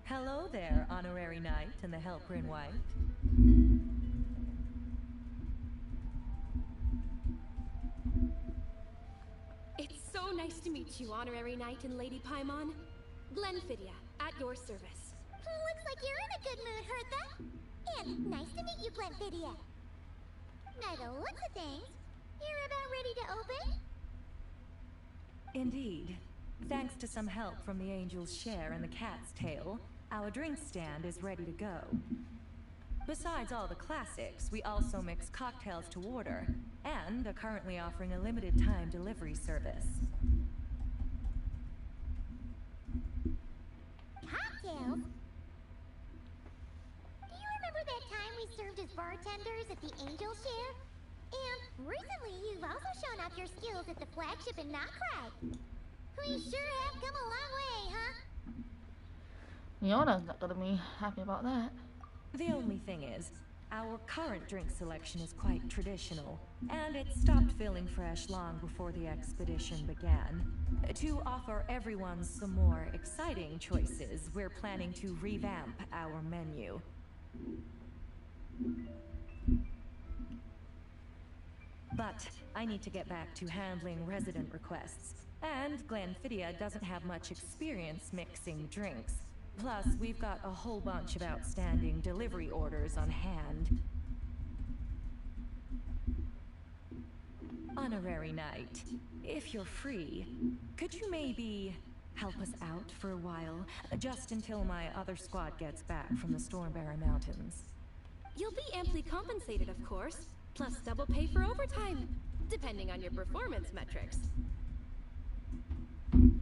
Hello there, honorary knight and the helper in white. It's so nice to meet you, honorary knight and Lady Paimon. Glenfidia, at your service. Looks like you're in a good mood, Hertha. And nice to meet you, Glenfidia. By the looks of things, you're about ready to open? Indeed. Thanks to some help from the angel's share and the cat's tail, our drink stand is ready to go. Besides all the classics, we also mix cocktails to order, and are currently offering a limited time delivery service. Cocktails? Do you remember that time we served as bartenders at the Angel Share? And recently you've also shown off your skills at the flagship in Knockcry. We sure have come a long way, huh? Yoda's not gonna be happy about that. The only thing is, our current drink selection is quite traditional, and it stopped feeling fresh long before the expedition began. To offer everyone some more exciting choices, we're planning to revamp our menu. But I need to get back to handling resident requests, and Glenfidia doesn't have much experience mixing drinks. Plus, we've got a whole bunch of outstanding delivery orders on hand. Honorary Knight, if you're free, could you maybe help us out for a while? Just until my other squad gets back from the Stormbearer Mountains. You'll be amply compensated, of course, plus double pay for overtime, depending on your performance metrics. Paimon's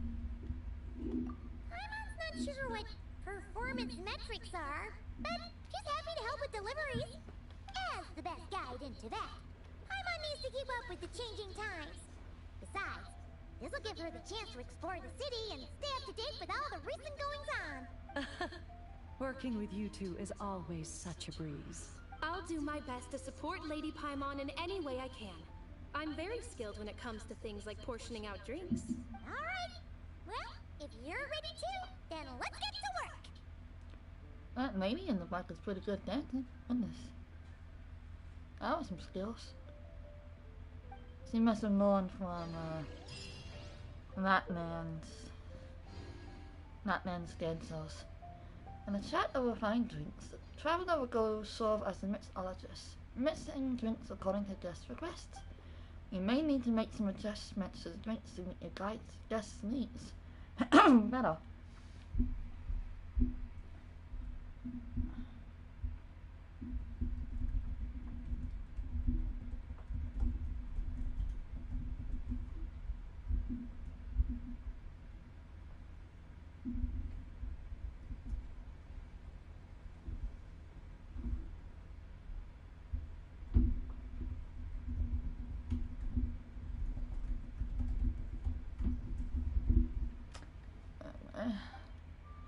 not sure what performance metrics are, but she's happy to help with deliveries. As the best guide into that, Paimon needs to keep up with the changing times. Besides, this'll give her the chance to explore the city and stay up to date with all the recent goings-on. Working with you two is always such a breeze. I'll do my best to support Lady Paimon in any way I can. I'm very skilled when it comes to things like portioning out drinks. Alright, well, if you're ready to, then let's get to work. That lady in the back is pretty good dancing. Goodness. That was some skills. She must have known from that man's dead cells. In the chat of refined drinks, the traveler will go serve as the mixologist, mixing drinks according to guest requests. You may need to make some adjustments to the drinks to meet your guest's needs. Better.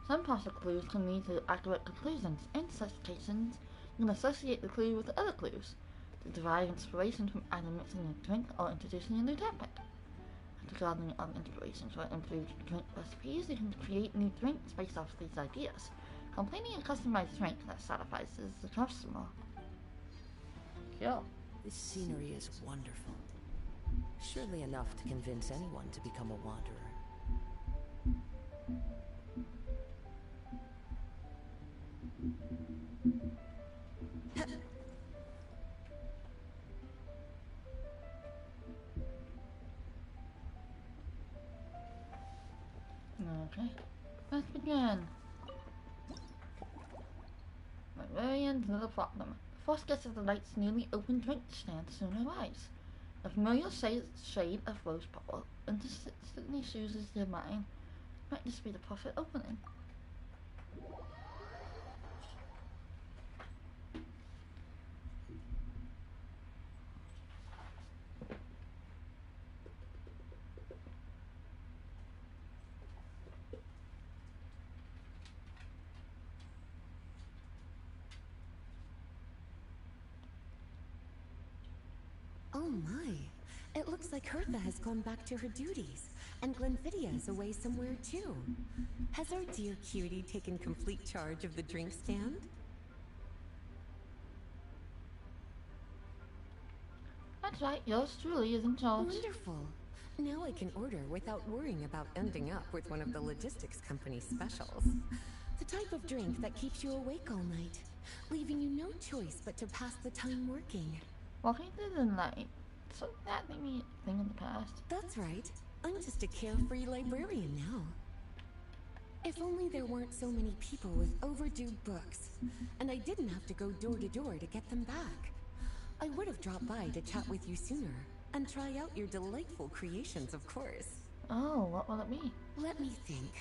Some partial clues can lead to accurate conclusions. In such cases, you can associate the clue with other clues to derive inspiration from either mixing a drink or introducing a new topic. After gathering other inspirations for improved drink recipes, you can create new drinks based off these ideas, completing a customized drink that satisfies the customer. Cool. This scenery is wonderful. Surely enough to convince anyone to become a wanderer. Okay, let's begin. Librarians, another problem. The first guest of the night's newly opened drink stand soon arrives. A familiar shade of rose purple instantly chooses their mind. Might this be the perfect opening? Oh my. It looks like Hertha has gone back to her duties, and Glenfidia is away somewhere too. Has our dear cutie taken complete charge of the drink stand? That's right, yours truly is in charge. Wonderful. Now I can order without worrying about ending up with one of the logistics company's specials. The type of drink that keeps you awake all night, leaving you no choice but to pass the time working. Walking through the night. So that made me a thing in the past. That's right. I'm just a carefree librarian now. If only there weren't so many people with overdue books, and I didn't have to go door to door to get them back. I would have dropped by to chat with you sooner, and try out your delightful creations, of course. Oh, what will it be? Let me think.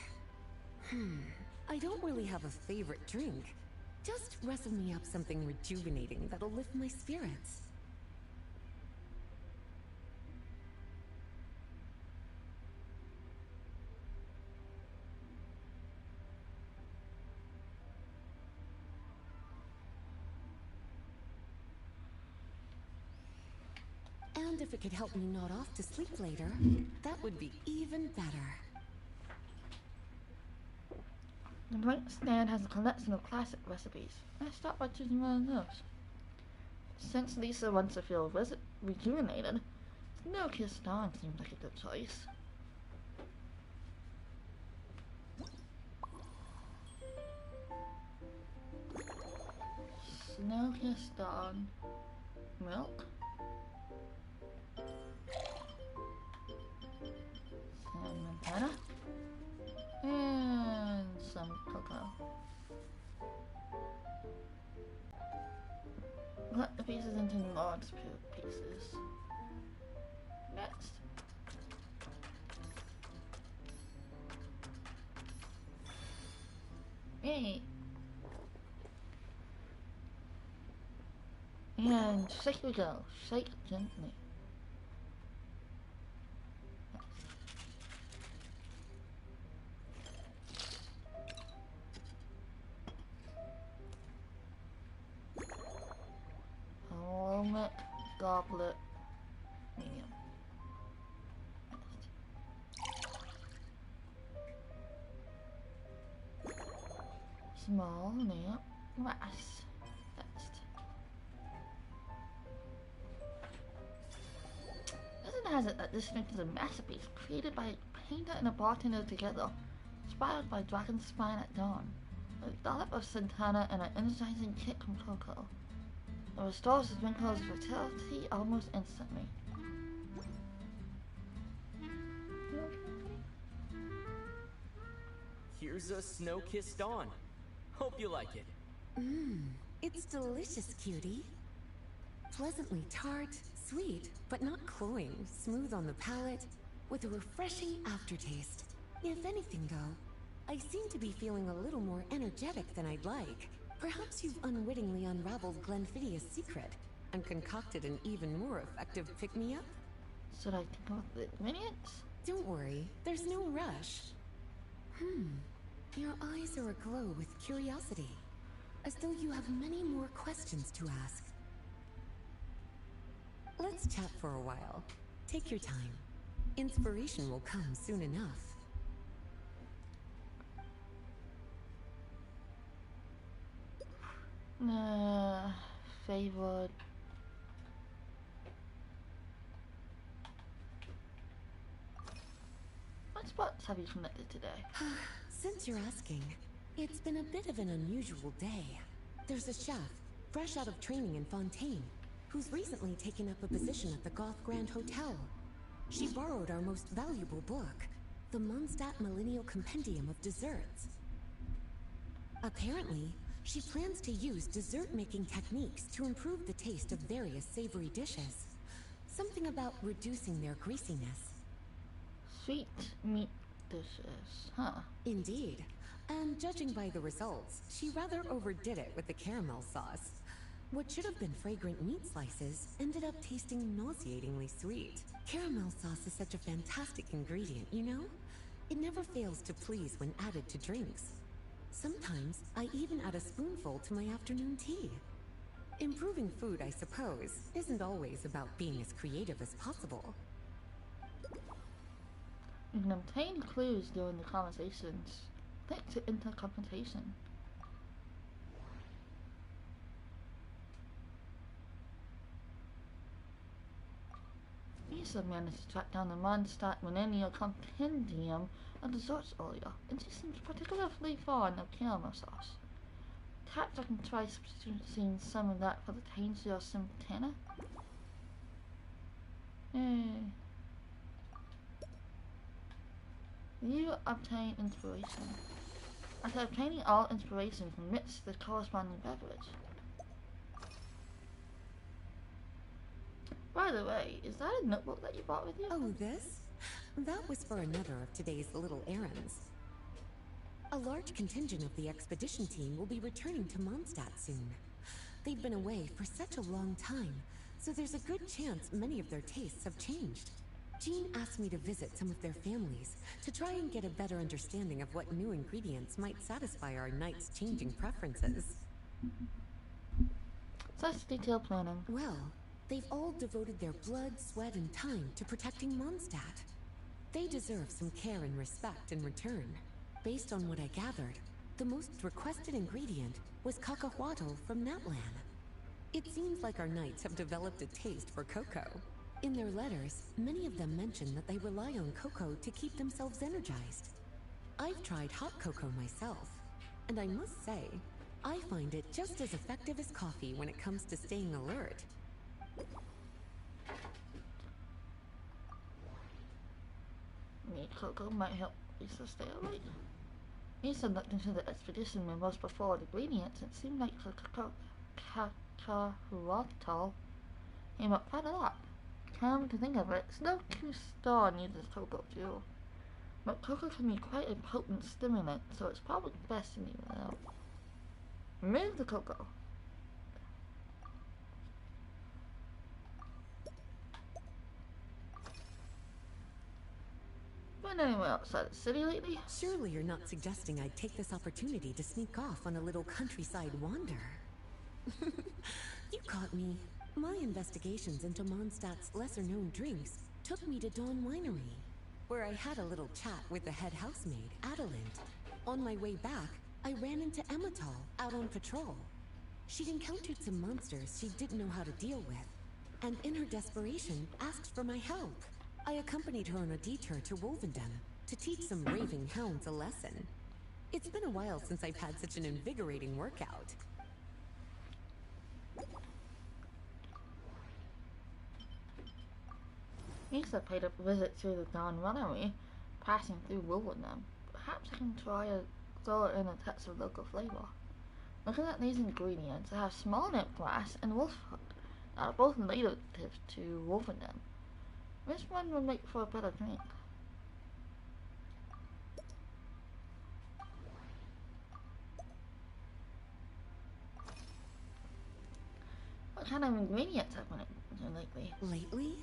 I don't really have a favorite drink. Just rustle me up something rejuvenating that'll lift my spirits. And if it could help me nod off to sleep later, that would be even better. The drink stand has a collection of classic recipes. Let's start by choosing one of those. Since Lisa wants to feel rejuvenated, Snow Kiss Dawn seems like a good choice. Snow Kiss Dawn. Milk. Cinnamon butter. And some cocoa. Cut the pieces into large pieces. Next. Yay! And shake we go. Shake gently. Goblet, medium. Small, medium, rice. Next. Doesn't has it that this drink is a masterpiece created by a painter and a bartender together, inspired by Dragon's Spine at dawn, with a dollop of Santana and an energizing kick from cocoa. It restores the drinker's vitality almost instantly. Here's a snow-kissed dawn. Hope you like it. It's delicious, cutie. Pleasantly tart, sweet, but not cloying, smooth on the palate, with a refreshing aftertaste. If anything, though, I seem to be feeling a little more energetic than I'd like. Perhaps you've unwittingly unraveled Glenfidia's secret and concocted an even more effective pick-me-up? Should I think about the ingredients? Don't worry, there's no rush. Your eyes are aglow with curiosity, as though you have many more questions to ask. Let's chat for a while. Take your time. Inspiration will come soon enough. Favored. What spots have you connected today? Since you're asking, it's been a bit of an unusual day. There's a chef, fresh out of training in Fontaine, who's recently taken up a position at the Goth Grand Hotel. She borrowed our most valuable book, the Mondstadt Millennial Compendium of Desserts. Apparently, she plans to use dessert-making techniques to improve the taste of various savory dishes. Something about reducing their greasiness. Sweet meat dishes, huh? Indeed. And judging by the results, she rather overdid it with the caramel sauce. What should have been fragrant meat slices ended up tasting nauseatingly sweet. Caramel sauce is such a fantastic ingredient, you know? It never fails to please when added to drinks. Sometimes I even add a spoonful to my afternoon tea. Improving food, I suppose, isn't always about being as creative as possible. You can obtain clues during the conversations. Think to intercomputation. Lisa managed to track down the Mondstadt Millennial Compendium of Desserts earlier, and she seems particularly fond of caramel sauce. Perhaps I can try substituting some of that for the Tanger Simptana. You obtain inspiration. After obtaining all inspiration from mix the corresponding beverage. By the way, is that a notebook that you brought with you? Oh, this? That was for another of today's little errands. A large contingent of the expedition team will be returning to Mondstadt soon. They've been away for such a long time, so there's a good chance many of their tastes have changed. Jean asked me to visit some of their families to try and get a better understanding of what new ingredients might satisfy our knights' changing preferences. Such detailed planning. Well, they've all devoted their blood, sweat, and time to protecting Mondstadt. They deserve some care and respect in return. Based on what I gathered, the most requested ingredient was cacahuatl from Natlan. It seems like our knights have developed a taste for cocoa. In their letters, many of them mention that they rely on cocoa to keep themselves energized. I've tried hot cocoa myself, and I must say, I find it just as effective as coffee when it comes to staying alert. Neat cocoa might help Lisa stay awake. Lisa looked into the expedition members before the ingredients. It seemed like cacahuatl came up quite a lot. Come to think of it, no true star needs cocoa too. But cocoa can be quite a potent stimulant, so it's probably best to leave it out. Remove the cocoa. Been anywhere outside the city lately? Surely you're not suggesting I'd take this opportunity to sneak off on a little countryside wander. You caught me. My investigations into Mondstadt's lesser-known drinks took me to Dawn Winery, where I had a little chat with the head housemaid, Adeline. On my way back, I ran into Emmetall out on patrol. She'd encountered some monsters she didn't know how to deal with, and in her desperation, asked for my help. I accompanied her on a detour to Wolvendam to teach some raving hounds a lesson. It's been a while since I've had such an invigorating workout. Lisa paid a visit to the Dawn Winery, passing through Wolvendam. Perhaps I can try to throw in a touch of local flavor. Looking at these ingredients, I have small nip glass and wolfhood that are both native to Wolvendam. Which one would make for a better drink? What kind of ingredients have been in lately? Lately?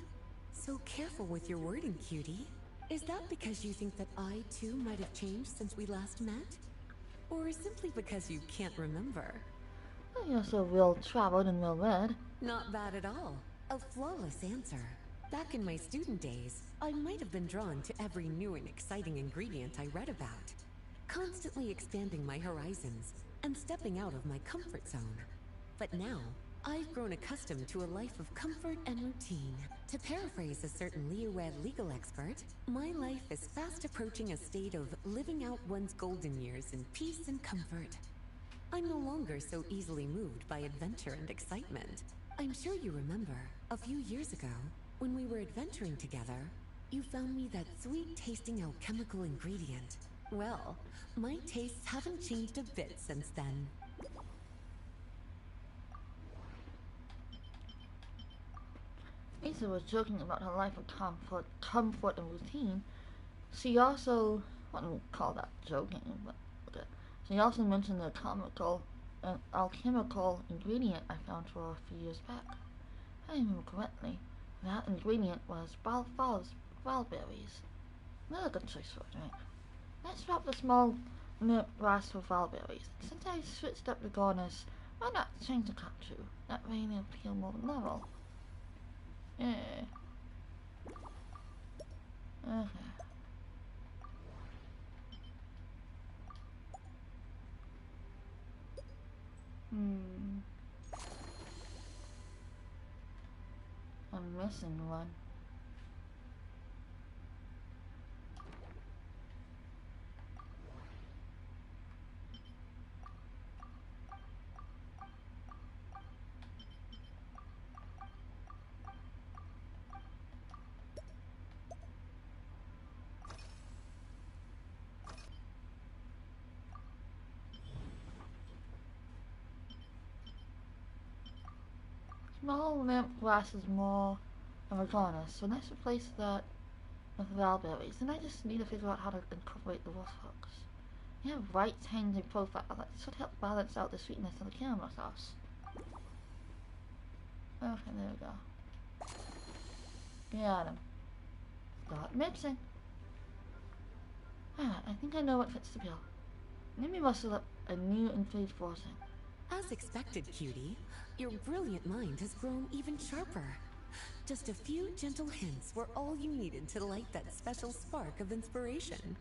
So careful with your wording, cutie. Is that because you think that I, too, might have changed since we last met? Or simply because you can't remember? Well, you're so well-traveled and well-read. Not bad at all. A flawless answer. Back in my student days, I might have been drawn to every new and exciting ingredient I read about, constantly expanding my horizons and stepping out of my comfort zone. But now, I've grown accustomed to a life of comfort and routine. To paraphrase a certain Leo-Ed legal expert, my life is fast approaching a state of living out one's golden years in peace and comfort. I'm no longer so easily moved by adventure and excitement. I'm sure you remember, a few years ago, when we were adventuring together, you found me that sweet-tasting alchemical ingredient. Well, my tastes haven't changed a bit since then. Lisa was joking about her life of comfort and routine. She also, I wouldn't call that joking, but okay. She also mentioned the alchemical ingredient I found for her a few years back. If I remember correctly, that ingredient was valberries. Another good choice for a drink. Let's swap the small mint glass for valberries. Since I switched up the garnish, why not change the cup too? That way they'll feel more level. Yeah. Okay. I'm missing one. Small lamp glass is more of a garnish, so let's replace that with valberries. And I just need to figure out how to incorporate the wolf hooks. You have right tangy profile that should help balance out the sweetness of the caramel sauce. Okay, there we go. Got him. Start mixing. Alright, I think I know what fits the bill. Let me muscle up a new infused forcing. As expected, cutie, your brilliant mind has grown even sharper. Just a few gentle hints were all you needed to light that special spark of inspiration.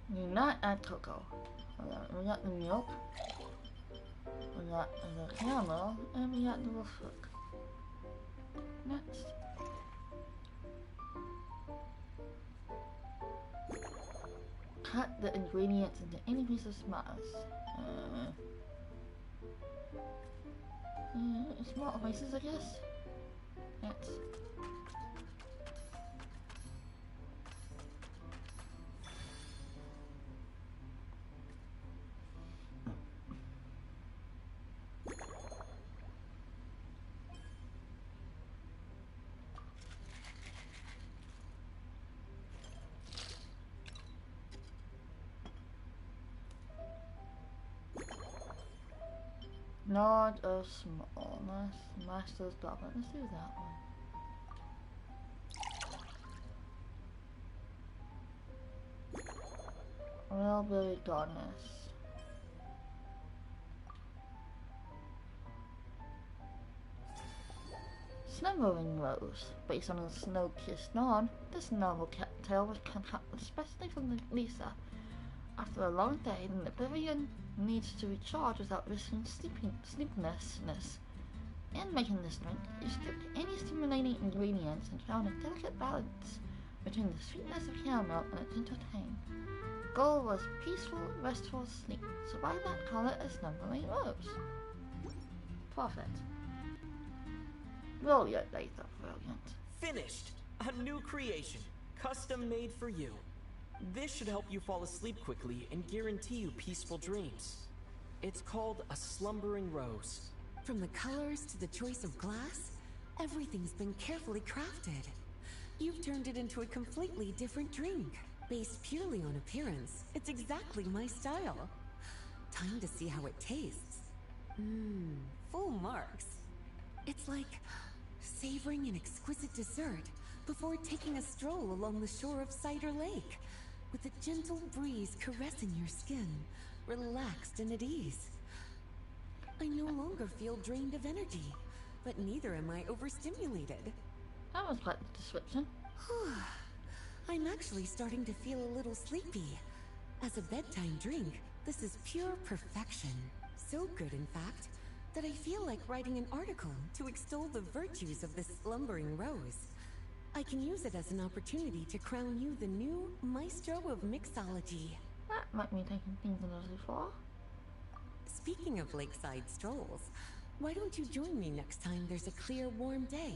Do not add cocoa. We got the milk, we got the caramel, and we got the wolf hook. Next. Cut the ingredients into any piece of smiles. Small pieces, I guess. Next. Not a small. Master's Goblin. Let's do that one. Railberry Goddess. Slumbering Rose. Based on the snow-kissed dawn, this novel tale was concocted especially for Lisa. After a long day, the Liberian needs to recharge without risking sleeplessness. In making this drink, you stripped any stimulating ingredients and found a delicate balance between the sweetness of caramel and its gentle tang. The goal was peaceful, restful sleep, so why not call it a slumbering rose? Perfect. Brilliant, Latha, brilliant. Finished! A new creation, custom made for you. This should help you fall asleep quickly and guarantee you peaceful dreams. It's called a slumbering rose. From the colors to the choice of glass, everything's been carefully crafted. You've turned it into a completely different drink. Based purely on appearance, it's exactly my style. Time to see how it tastes. Full marks. It's like savoring an exquisite dessert before taking a stroll along the shore of Cider Lake, with a gentle breeze caressing your skin, relaxed and at ease. I no longer feel drained of energy, but neither am I overstimulated. That was quite the description. I'm actually starting to feel a little sleepy. As a bedtime drink, this is pure perfection. So good, in fact, that I feel like writing an article to extol the virtues of this slumbering rose. I can use it as an opportunity to crown you the new maestro of mixology. That might be taking things a little too far. Speaking of lakeside strolls, why don't you join me next time there's a clear, warm day,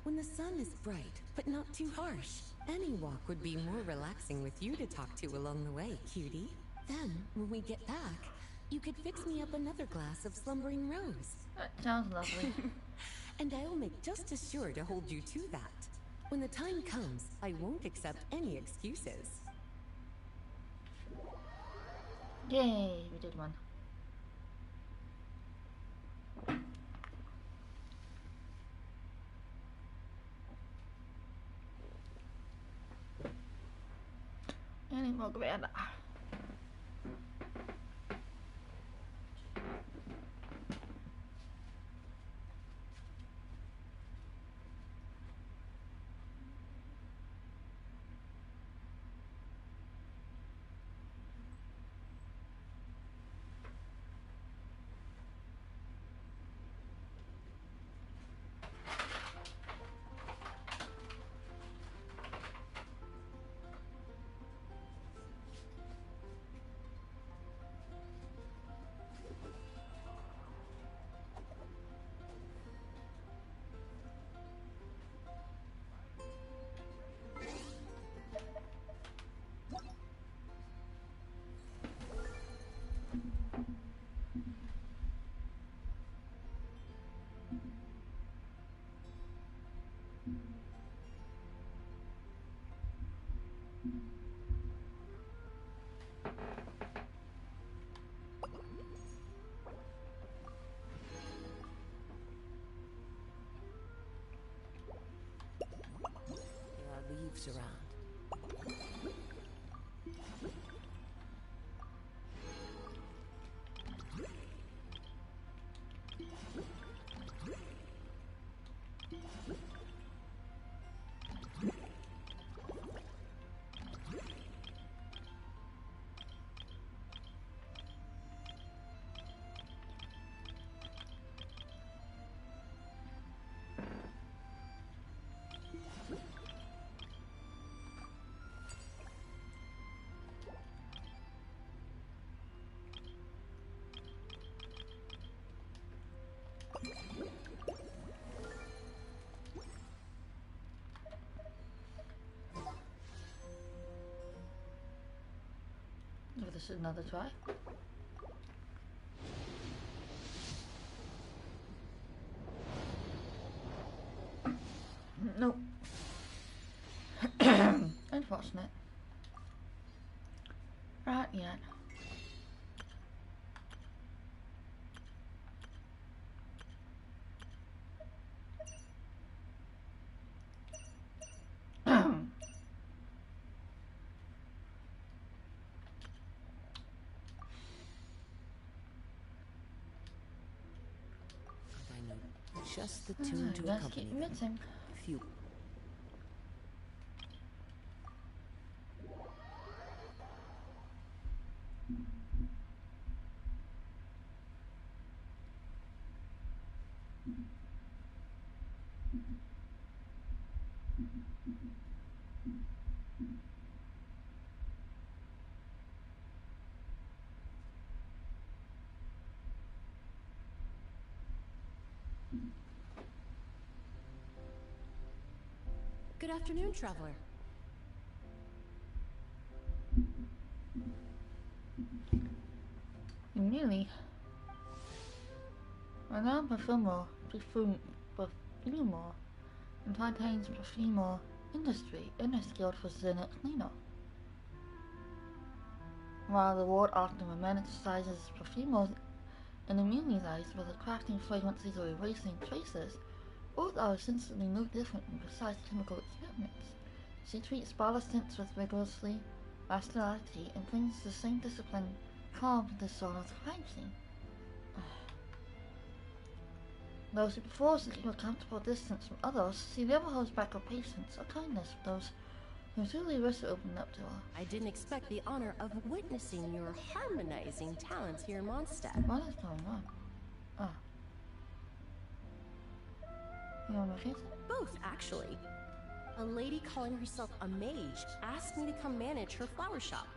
when the sun is bright, but not too harsh? Any walk would be more relaxing with you to talk to along the way, cutie. Then, when we get back, you could fix me up another glass of slumbering rose. That sounds lovely. And I'll make just as sure to hold you to that. When the time comes, I won't accept any excuses. Yay, we did one. Any more Granda? Leaves around. Give this another try. Nope. Unfortunate. Right yet. Just the tune to let's accompany keep them. mixing. Few. Good afternoon, traveler. Really? Madame Perfumo, and contains perfumer industry and is skilled for zenith cleaner. While the ward often romanticizes perfumers In Amelia's eyes, whether crafting fragrances or erasing traces, both are essentially no different from precise chemical experiments. She treats bottle scents with rigorously vascularity and brings the same discipline calm to this sort of crime scene. Though she prefers to keep a comfortable distance from others, she never holds back her patience or kindness for those who truly wish to open up to her. I didn't expect the honor of witnessing your harmonizing talents here in Mondstadt. What is going on? You on vacation? Both, actually. A lady calling herself a mage asked me to come manage her flower shop.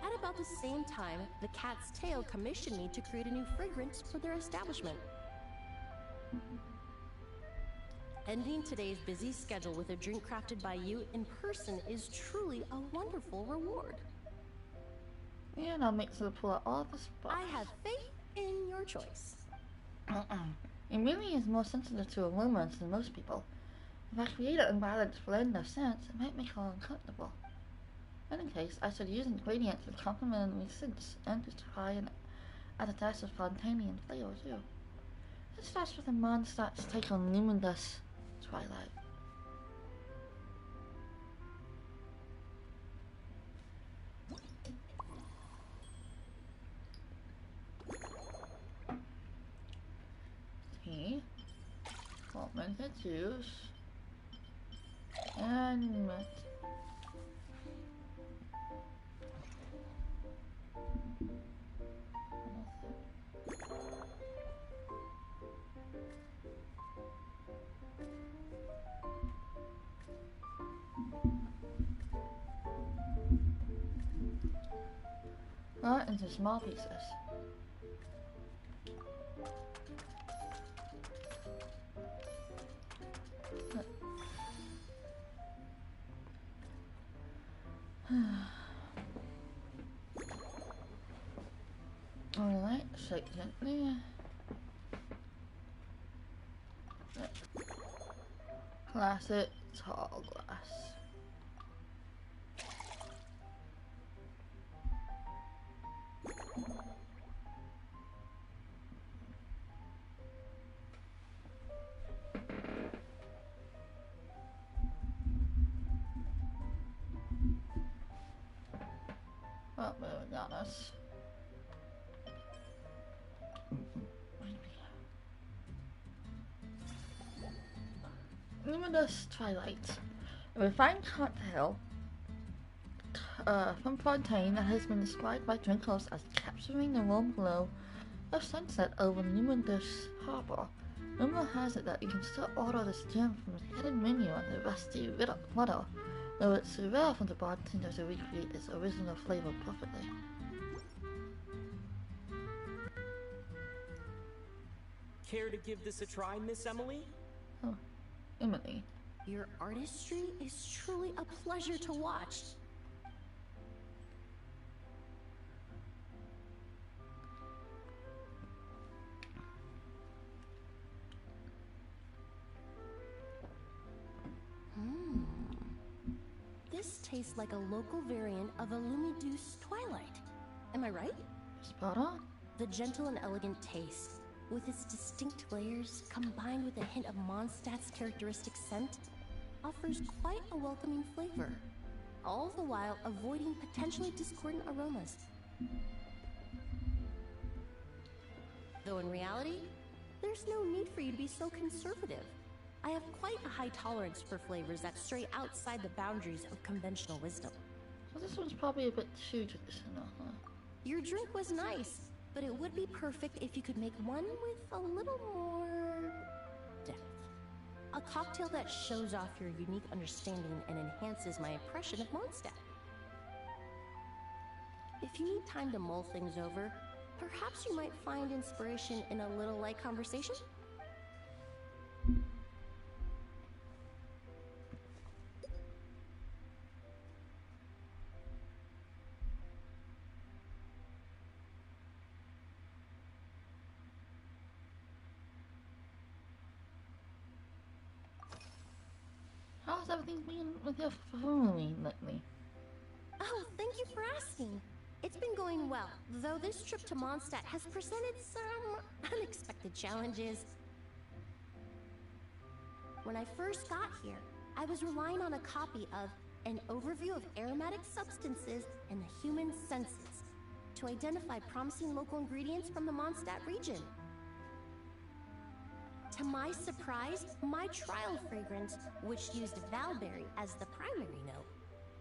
At about the same time, the Cat's Tail commissioned me to create a new fragrance for their establishment. Ending today's busy schedule with a drink crafted by you in person is truly a wonderful reward. And I'll make sure to pull out all the spots. I have faith in your choice. Amelia is more sensitive to aromas than most people. If I create an unbalanced blend of scents, it might make her uncomfortable. In any case, I should use ingredients with complementary scents and to try and add a dash of spontaneous flavor too. It starts with a Mondstadt's take on luminous twilight. Tea, fermented juice, and mint. Cut into small pieces. Alright, shake gently. Classic tall glass. Oh, moving on us. Luminous Twilight. A refined cocktail from Fontaine that has been described by drinkers as capturing the warm glow of sunset over Luminous Harbor. Rumor has it that you can still order this gem from the hidden menu on the rusty Riddle, though it's rare for the bartender to recreate its original flavor perfectly. Care to give this a try, Miss Emily? Oh, Emily. Your artistry is truly a pleasure to watch. This tastes like a local variant of a Lumideuse Twilight. Am I right? Spot on. The gentle and elegant taste, with its distinct layers combined with a hint of Mondstadt's characteristic scent, offers quite a welcoming flavor, all the while avoiding potentially discordant aromas. Though in reality, there's no need for you to be so conservative. I have quite a high tolerance for flavors that stray outside the boundaries of conventional wisdom. Well, this one's probably a bit too traditional, huh? Your drink was nice, but it would be perfect if you could make one with a little more depth. A cocktail that shows off your unique understanding and enhances my impression of Mondstadt. If you need time to mull things over, perhaps you might find inspiration in a little light conversation? How's everything been with your family lately? Oh, thank you for asking. It's been going well, though this trip to Mondstadt has presented some unexpected challenges. When I first got here, I was relying on a copy of An Overview of Aromatic Substances and the Human Senses to identify promising local ingredients from the Mondstadt region. To my surprise, my trial fragrance, which used Valberry as the primary note,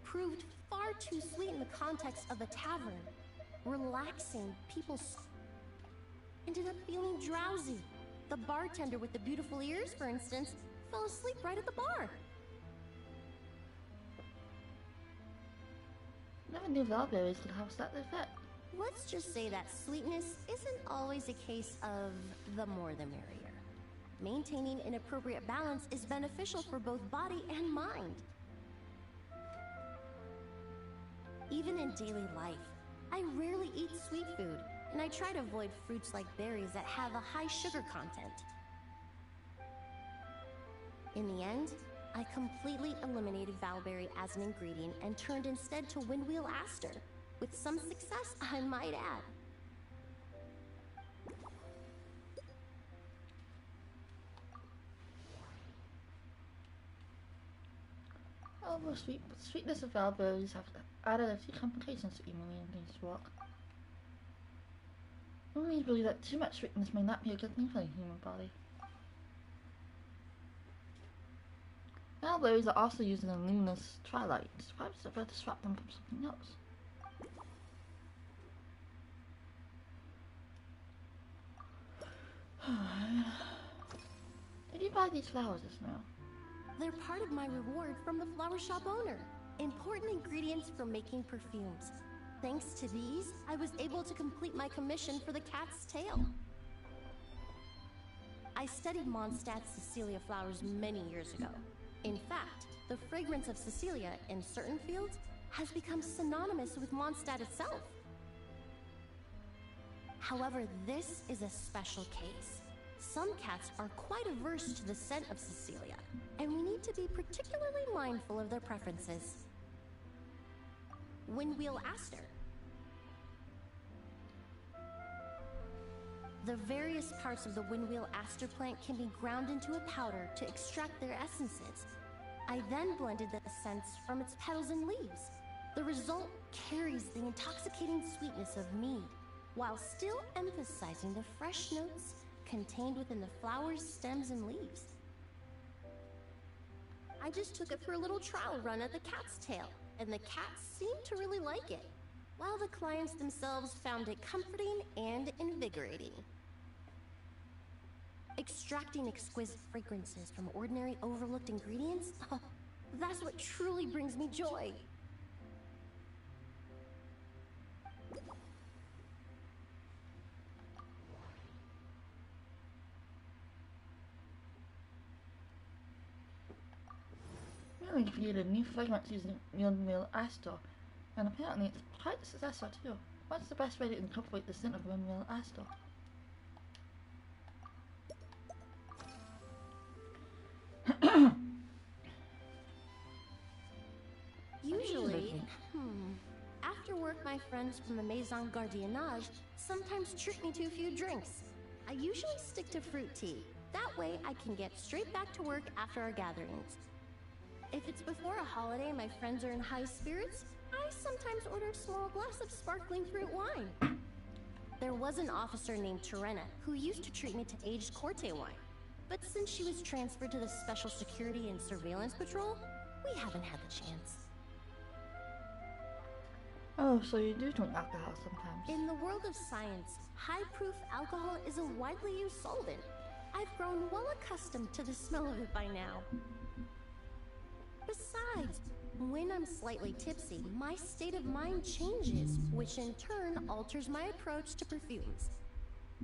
proved far too sweet in the context of a tavern. Relaxing, people ended up feeling drowsy. The bartender with the beautiful ears, for instance, fell asleep right at the bar. Never knew Valberries could have that effect. Let's just say that sweetness isn't always a case of the more the merrier. Maintaining an appropriate balance is beneficial for both body and mind. Even in daily life, I rarely eat sweet food, and I try to avoid fruits like berries that have a high sugar content. In the end, I completely eliminated Valberry as an ingredient and turned instead to Windwheel Aster, with some success, I might add. Although sweetness of Valberries have added a few complications to Emily and things work. Many believe that too much sweetness may not be a good thing for the human body. Valberries are also used in the luminous twilight, so perhaps it's better to swap them from something else. Did you buy these flowers just now? They're part of my reward from the flower shop owner. Important ingredients for making perfumes. Thanks to these, I was able to complete my commission for the cat's tail. I studied Mondstadt's Cecilia flowers many years ago. In fact, the fragrance of Cecilia in certain fields has become synonymous with Mondstadt itself. However, this is a special case. Some cats are quite averse to the scent of Cecilia, and we need to be particularly mindful of their preferences. Windwheel Aster. The various parts of the Windwheel Aster plant can be ground into a powder to extract their essences. I then blended the scents from its petals and leaves. The result carries the intoxicating sweetness of mead, while still emphasizing the fresh notes contained within the flowers, stems, and leaves. I just took it for a little trial run at the cat's tail, and the cats seemed to really like it, while the clients themselves found it comforting and invigorating. Extracting exquisite fragrances from ordinary overlooked ingredients? Oh, that's what truly brings me joy. Mary created a new fragrance using Windwheel Aster, and apparently it's quite a successful too. What's the best way to incorporate the scent of Windwheel Aster? Usually, after work, my friends from the Maison Gardiennage sometimes treat me to a few drinks. I usually stick to fruit tea. That way I can get straight back to work after our gatherings. If it's before a holiday and my friends are in high spirits, I sometimes order a small glass of sparkling fruit wine. There was an officer named Terena who used to treat me to aged Corte wine. But since she was transferred to the Special Security and Surveillance Patrol, we haven't had the chance. Oh, so you do drink alcohol sometimes. In the world of science, high-proof alcohol is a widely used solvent. I've grown well accustomed to the smell of it by now. Besides, when I'm slightly tipsy, my state of mind changes, which in turn alters my approach to perfumes.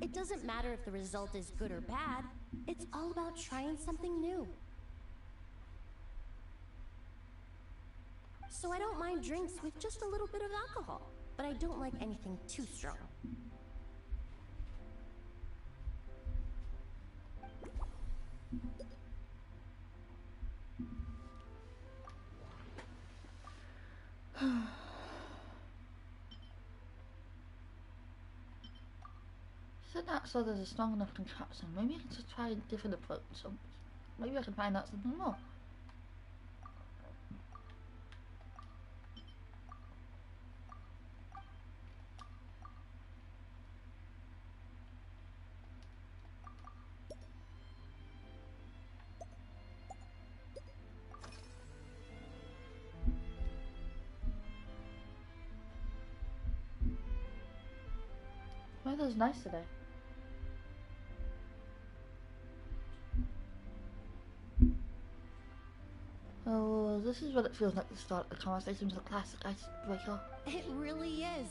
It doesn't matter if the result is good or bad, it's all about trying something new. So I don't mind drinks with just a little bit of alcohol, but I don't like anything too strong. not sure there's a strong enough contraption. Maybe I can just try a different approach. So maybe I can find out something more. Weather's nice today. Oh, this is what it feels like to start a conversation with a classic icebreaker. It really is.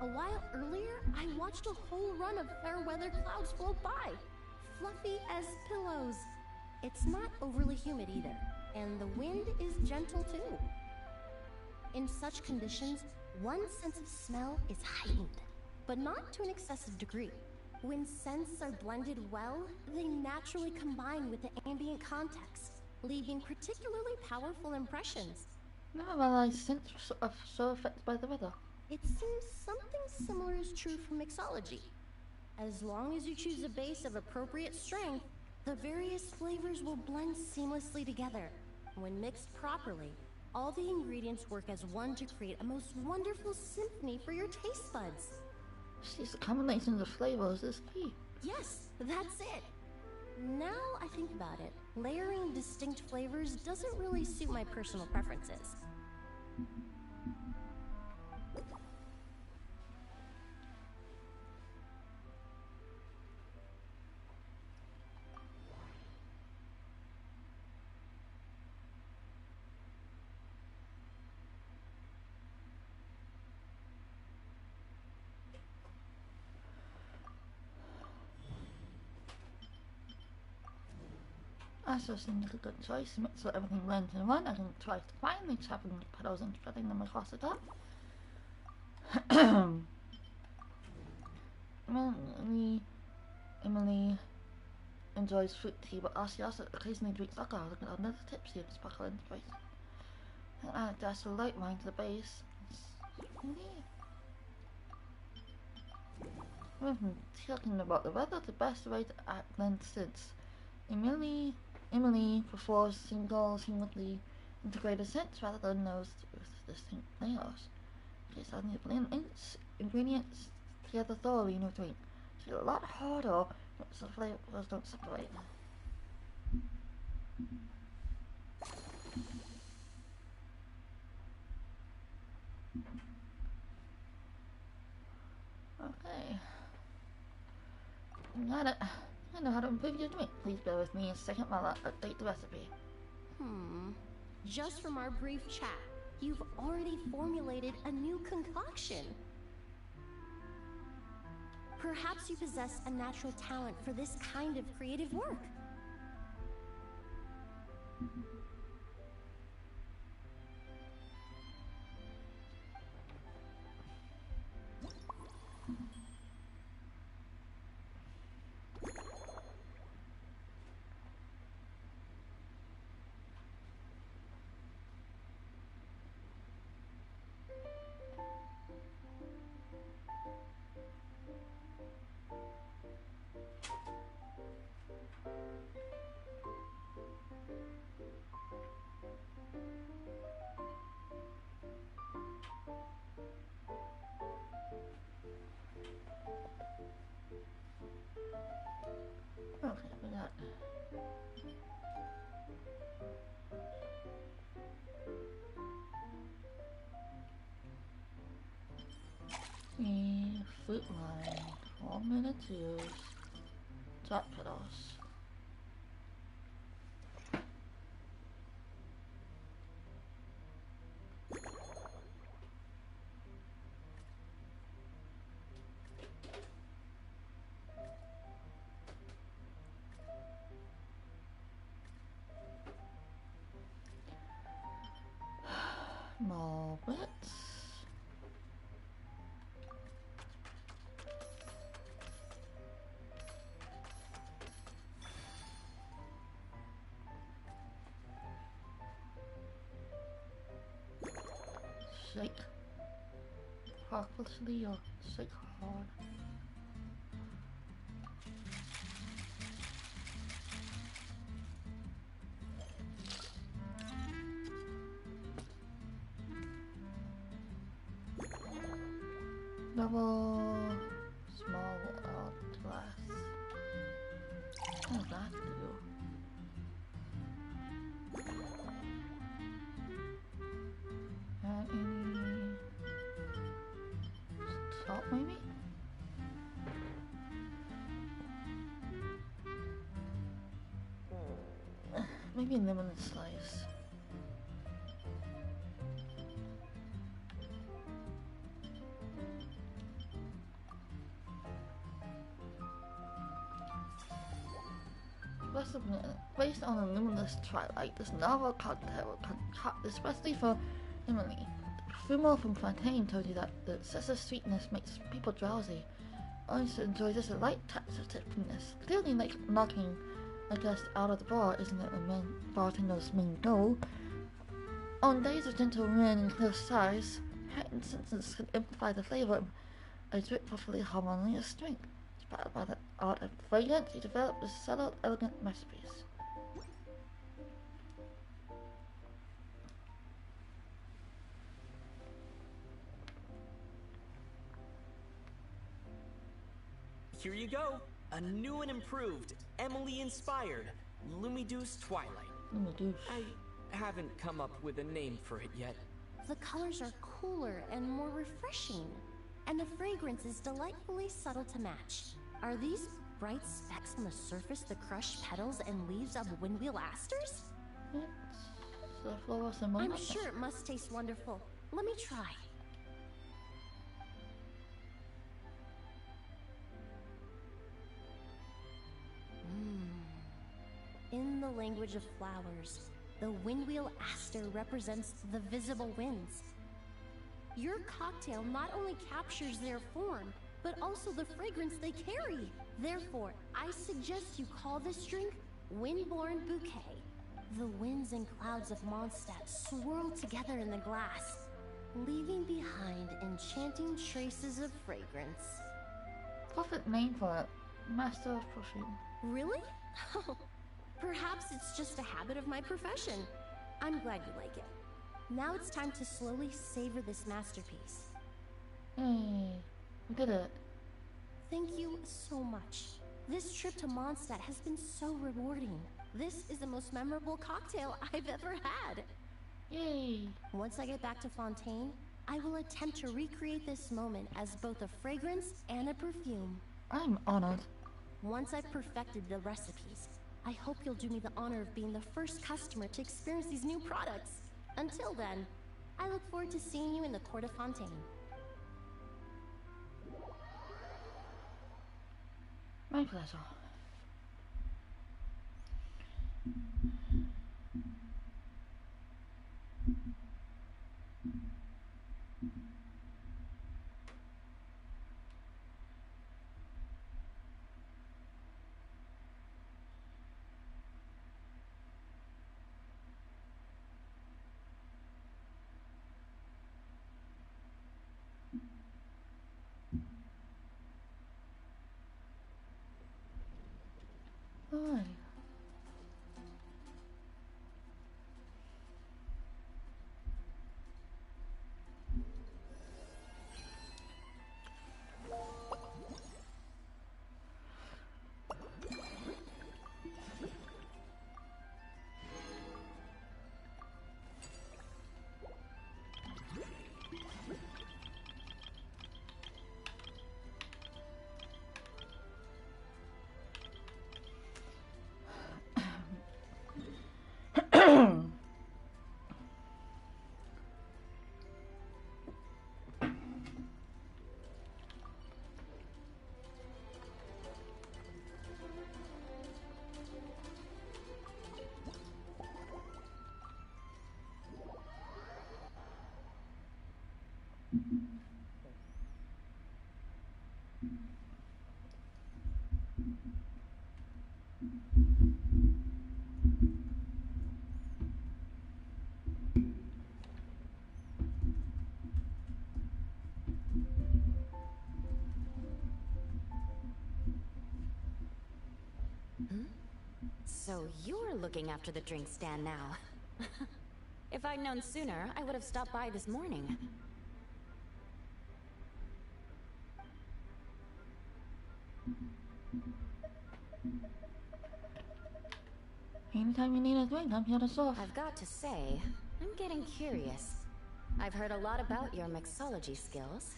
A while earlier, I watched a whole run of fair weather clouds float by, fluffy as pillows. It's not overly humid either, and the wind is gentle too. In such conditions, one's sense of smell is heightened, but not to an excessive degree. When scents are blended well, they naturally combine with the ambient context, leaving particularly powerful impressions. Never realized scents are so affected by the weather. It seems something similar is true for mixology. As long as you choose a base of appropriate strength, the various flavors will blend seamlessly together. When mixed properly, all the ingredients work as one to create a most wonderful symphony for your taste buds. Jeez, the combination of the flavors is key. Yes, that's it. Now I think about it, layering distinct flavors doesn't really suit my personal preferences. Also seems like a good choice. Mix so everything blends in one. I can try to finely chopping the petals and spreading them across the top. Emily enjoys fruit tea, but she also occasionally drinks alcohol to get another tipsy and sparkle inspiration. And add a dash of light wine to the base. When talking about the weather, the best way to blend scents. Emily prefers seamlessly integrated scents rather than those with distinct layers. Okay, so I need to blend ingredients together thoroughly in a drink. It's a lot harder once the flavors don't separate. Okay. Got it. I know how to improve your drink. Please bear with me a second while I update the recipe. Just from our brief chat, you've already formulated a new concoction. Perhaps you possess a natural talent for this kind of creative work. Okay, we got fruit wine, 4 minutes use, top petals. More bits. Shake cautiously or shake hard. Double small glass. What does that do? Any salt maybe? Maybe lemon slice. Based on a luminous twilight, this novel cocktail concocted especially for Emily. Fumo from Fontaine told you that the excessive sweetness makes people drowsy. Orange enjoys just a light touch of tipsiness. Clearly, like knocking a guest out of the bar isn't it a bartender's main goal. On days of gentle wind and clear skies, heightened senses can amplify the flavor of a perfectly harmonious drink. Inspired by the art of fragrance, he developed a subtle, elegant masterpiece. Here you go. A new and improved, Emily-inspired Lumiduce Twilight. Lumiduce. I haven't come up with a name for it yet. The colors are cooler and more refreshing, and the fragrance is delightfully subtle to match. Are these bright specks on the surface the crushed petals and leaves of windwheel asters? It's the fluorescent. I'm sure it must taste wonderful. Let me try. In the language of flowers, the windwheel aster represents the visible winds. Your cocktail not only captures their form, but also the fragrance they carry. Therefore, I suggest you call this drink Windborne Bouquet. The winds and clouds of Mondstadt swirl together in the glass, leaving behind enchanting traces of fragrance. Perfect name for it. Master of Perfume. Really? Perhaps it's just a habit of my profession. I'm glad you like it. Now it's time to slowly savor this masterpiece. Hey, we did it. Thank you so much. This trip to Mondstadt has been so rewarding. This is the most memorable cocktail I've ever had. Yay! Once I get back to Fontaine, I will attempt to recreate this moment as both a fragrance and a perfume. I'm honored. Once I've perfected the recipes, I hope you'll do me the honor of being the first customer to experience these new products. Until then, I look forward to seeing you in the Court of Fontaine. My pleasure. Hi. So you're looking after the drink stand now. If I'd known sooner, I would have stopped by this morning. anytime you need a drink, I'm here to serve. I've got to say, I'm getting curious. I've heard a lot about your mixology skills.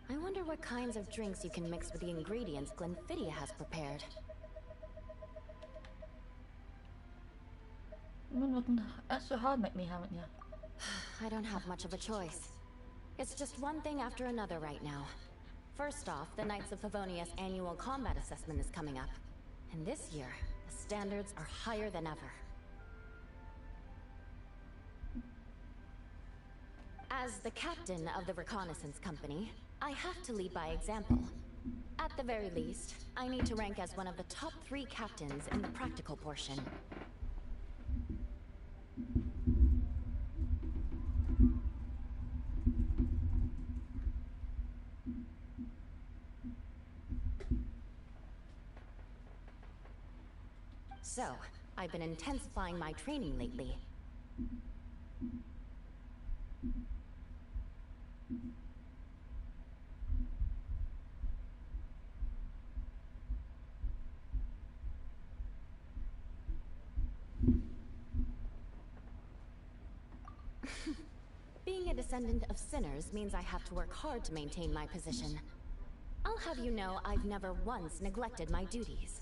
I wonder what kinds of drinks you can mix with the ingredients Glenfiddich has prepared. You've been working extra hard lately, haven't you? I don't have much of a choice. It's just one thing after another right now. First off, the Knights of Favonius annual combat assessment is coming up. And this year, the standards are higher than ever. As the captain of the reconnaissance company, I have to lead by example. At the very least, I need to rank as one of the top 3 captains in the practical portion. So, I've been intensifying my training lately. Being a descendant of sinners means I have to work hard to maintain my position. I'll have you know I've never once neglected my duties.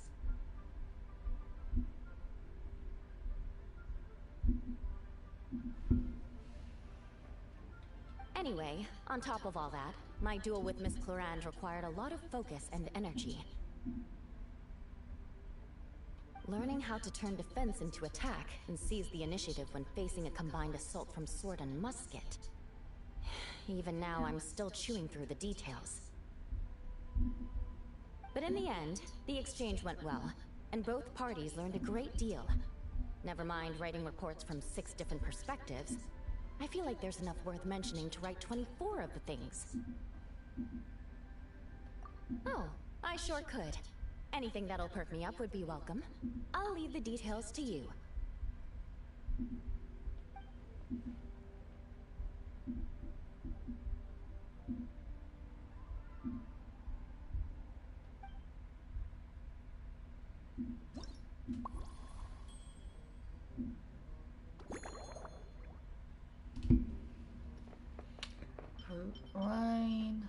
Anyway, on top of all that, my duel with Miss Clorange required a lot of focus and energy. Learning how to turn defense into attack and seize the initiative when facing a combined assault from sword and musket. Even now, I'm still chewing through the details. But in the end, the exchange went well, and both parties learned a great deal. Never mind writing reports from 6 different perspectives. I feel like there's enough worth mentioning to write 24 of the things. Oh, I sure could. Anything that'll perk me up would be welcome. I'll leave the details to you. Rain.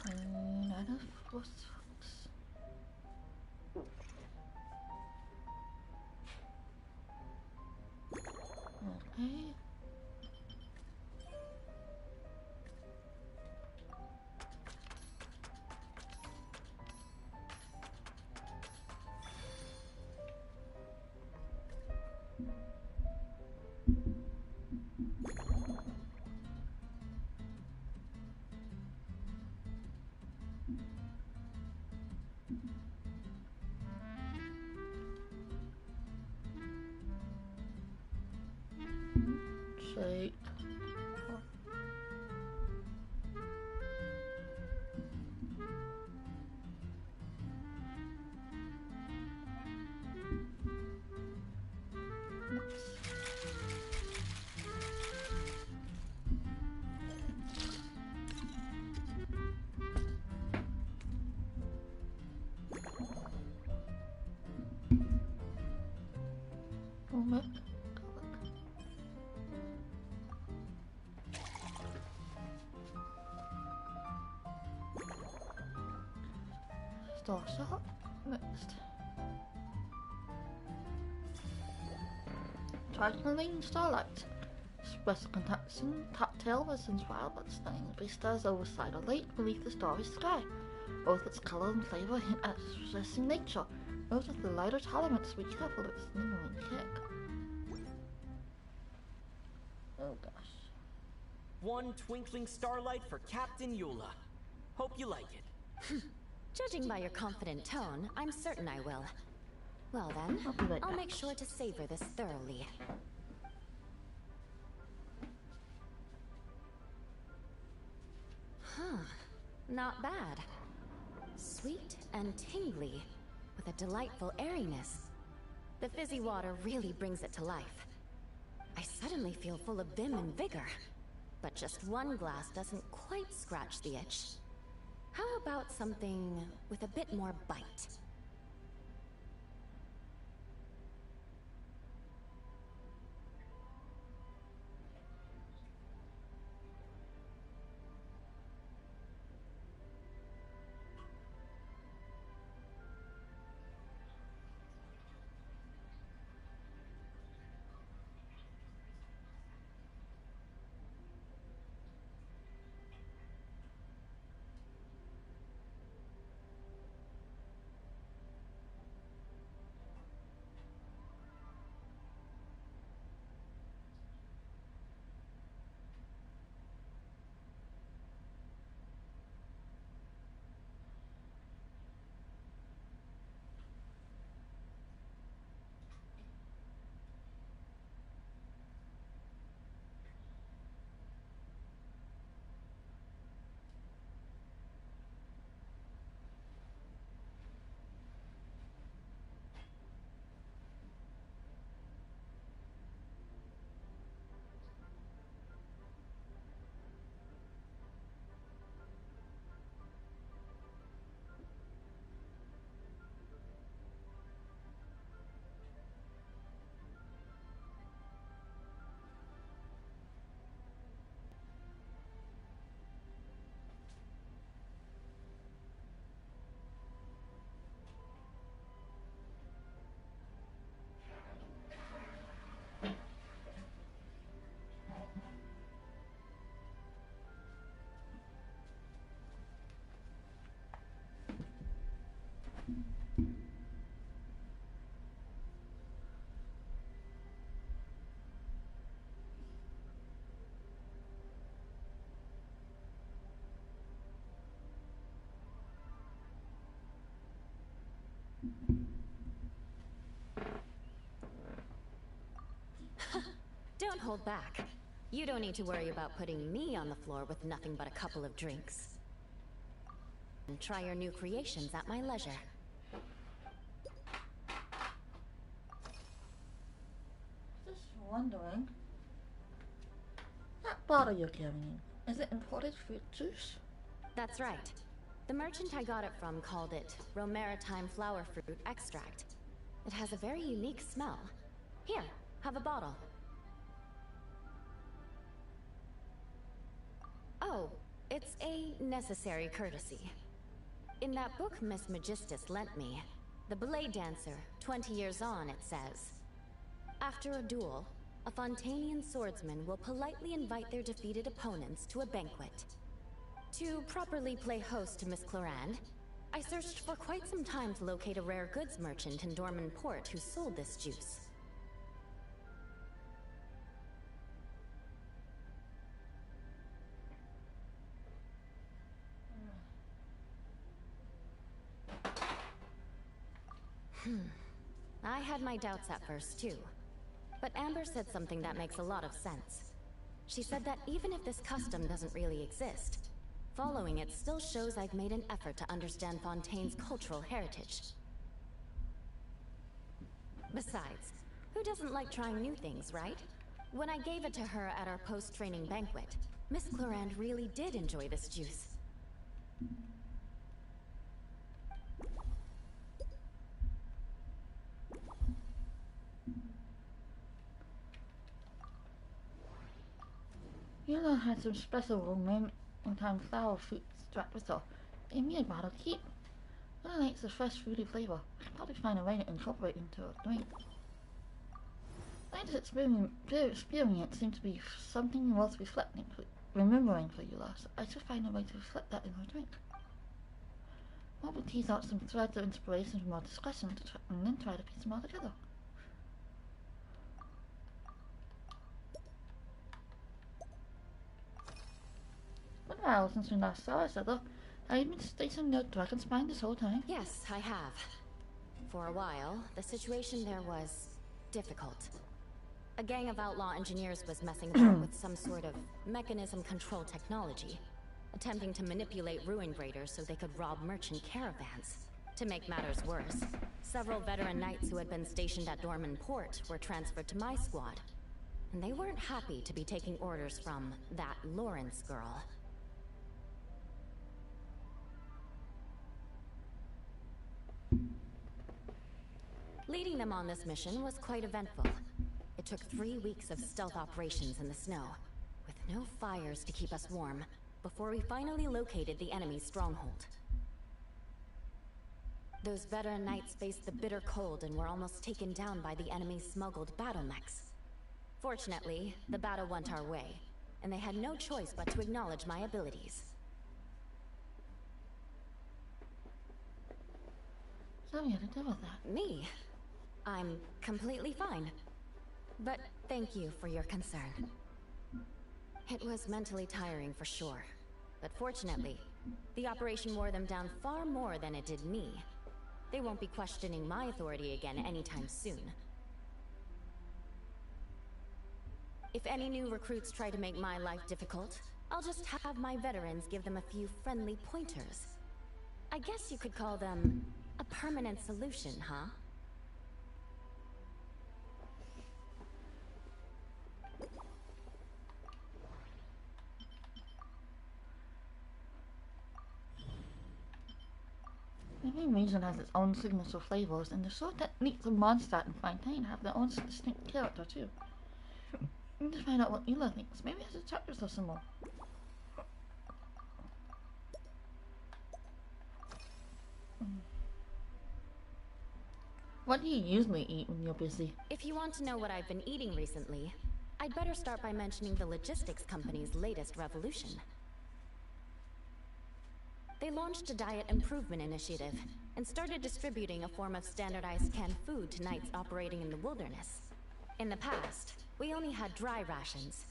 And I don't what's okay. Shake. Star shot next. Trifling starlight. Special contaction, tactile was inspired by the stunning vistas over Cider Lake beneath the starry sky. Both its color and flavor hint at possessing nature. Note of the lighter elements, be careful of its lingering kick. Oh gosh. One twinkling starlight for Captain Eula. Hope you like it. Judging by your confident tone, I'm certain I will. Well then, I'll make sure to savor this thoroughly. Huh, not bad. Sweet and tingly, with a delightful airiness. The fizzy water really brings it to life. I suddenly feel full of vim and vigor, but just one glass doesn't quite scratch the itch. How about something with a bit more bite? Don't hold back. You don't need to worry about putting me on the floor with nothing but a couple of drinks. And try your new creations at my leisure. Just wondering. That bottle you're carrying, is it imported fruit juice? That's right. The merchant I got it from called it Romaritime flower fruit extract. It has a very unique smell. Here, have a bottle. Oh, it's a necessary courtesy. In that book Miss Magistus lent me, The Blade Dancer, 20 years on, it says, after a duel, a Fontanian swordsman will politely invite their defeated opponents to a banquet. To properly play host to Miss Clorand, I searched for quite some time to locate a rare goods merchant in Dorman Port who sold this juice. I had my doubts at first, too. But Amber said something that makes a lot of sense. She said that even if this custom doesn't really exist, following it still shows I've made an effort to understand Fontaine's cultural heritage. Besides, who doesn't like trying new things, right? When I gave it to her at our post-training banquet, Miss Clorand really did enjoy this juice. Yula had some special Romaritime flower fruit extract with her. Gave me a bottle to keep. Yula likes the fresh fruity flavor. I could probably find a way to incorporate it into a drink. Latest experience seemed to be something worth remembering for Yula, so I should find a way to reflect that in her drink. Or we'll tease out some threads of inspiration from our discussion and then try to piece them all together. Been a while since we last saw each other. Have you been stationed near Dragonspine this whole time? Yes, I have. For a while, the situation there was difficult. A gang of outlaw engineers was messing about with some sort of mechanism control technology, attempting to manipulate ruin raiders so they could rob merchant caravans. To make matters worse, several veteran knights who had been stationed at Dorman Port were transferred to my squad, and they weren't happy to be taking orders from that Lawrence girl. Leading them on this mission was quite eventful. It took 3 weeks of stealth operations in the snow, with no fires to keep us warm, before we finally located the enemy's stronghold. Those veteran knights faced the bitter cold and were almost taken down by the enemy's smuggled battle mechs. Fortunately, the battle went our way, and they had no choice but to acknowledge my abilities. So you had to deal with that. Me? I'm completely fine. But thank you for your concern. It was mentally tiring for sure. But fortunately, the operation wore them down far more than it did me. They won't be questioning my authority again anytime soon. If any new recruits try to make my life difficult, I'll just have my veterans give them a few friendly pointers. I guess you could call them a permanent solution, huh? Every region has its own signature flavors, and the sword techniques of Mondstadt and Fontaine have their own distinct character too. I need to find out what Ela thinks. Maybe I should chat with her some more. What do you usually eat when you're busy? If you want to know what I've been eating recently, I'd better start by mentioning the logistics company's latest revolution. They launched a diet improvement initiative and started distributing a form of standardized canned food to knights operating in the wilderness. In the past, we only had dry rations.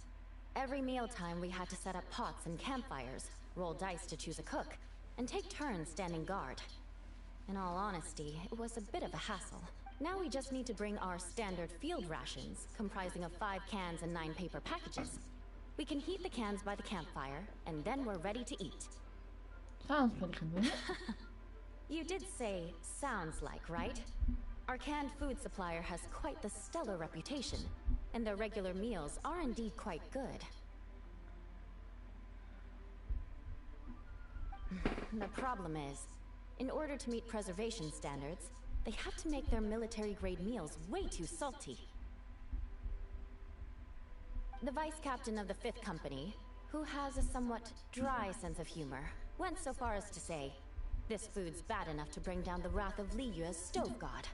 Every mealtime we had to set up pots and campfires, roll dice to choose a cook, and take turns standing guard. In all honesty, it was a bit of a hassle. Now we just need to bring our standard field rations, comprising of 5 cans and 9 paper packages. We can heat the cans by the campfire, and then we're ready to eat. Sounds pretty convenient. You did say sounds like, right? Our canned food supplier has quite the stellar reputation, and their regular meals are indeed quite good. The problem is, in order to meet preservation standards, they have to make their military-grade meals way too salty. The vice captain of the 5th Company, who has a somewhat dry sense of humor, went so far as to say, this food's bad enough to bring down the wrath of Li Yue's stove god.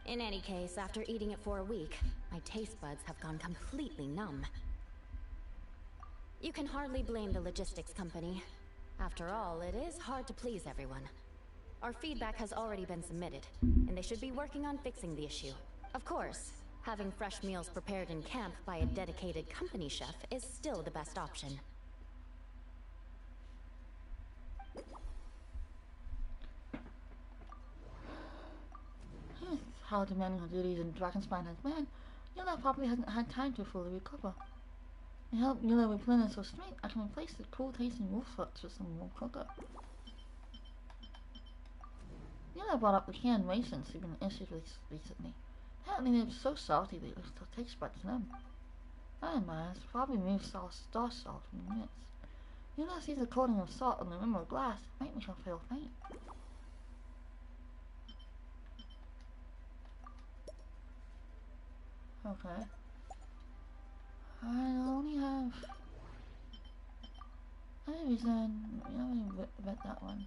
In any case, after eating it for a week, my taste buds have gone completely numb. You can hardly blame the logistics company. After all, it is hard to please everyone. Our feedback has already been submitted, and they should be working on fixing the issue. Of course, having fresh meals prepared in camp by a dedicated company chef is still the best option. How demanding her duties in Dragonspine has been, Yula probably hasn't had time to fully recover. To help Yula replenish her strength, I can replace the cool tasting wolf foots with some more cocoa. Yula brought up the canned raisins she'd been issued recently. Apparently they were so salty they left her taste buds numb. I mind, probably removed star salt from the mix. Yula sees a coating of salt on the rim of glass, might make her feel faint. Okay. I only have... any reason... let me bet that one.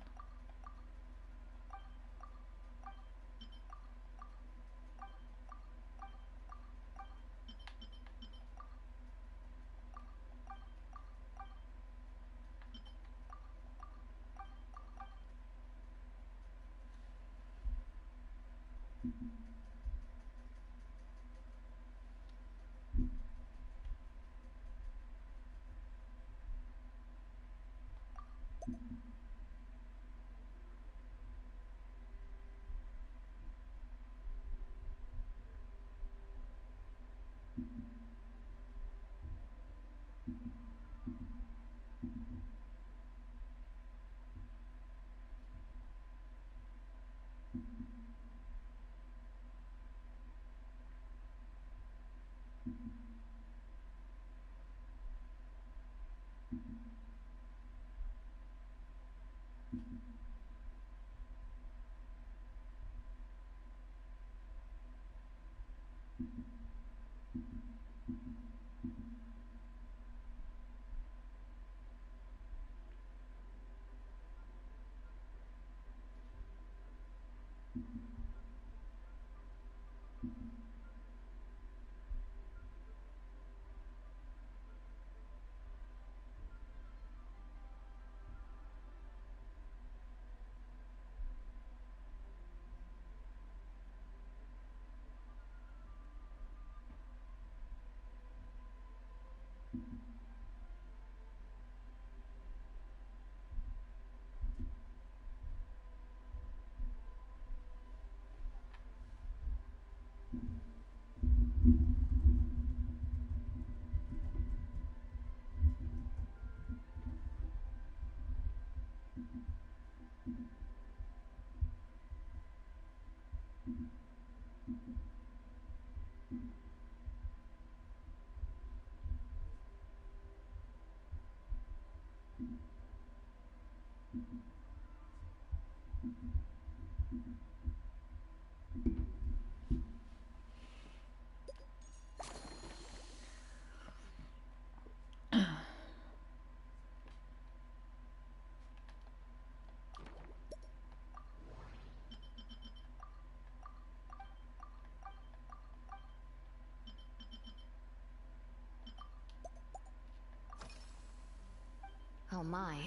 Oh my.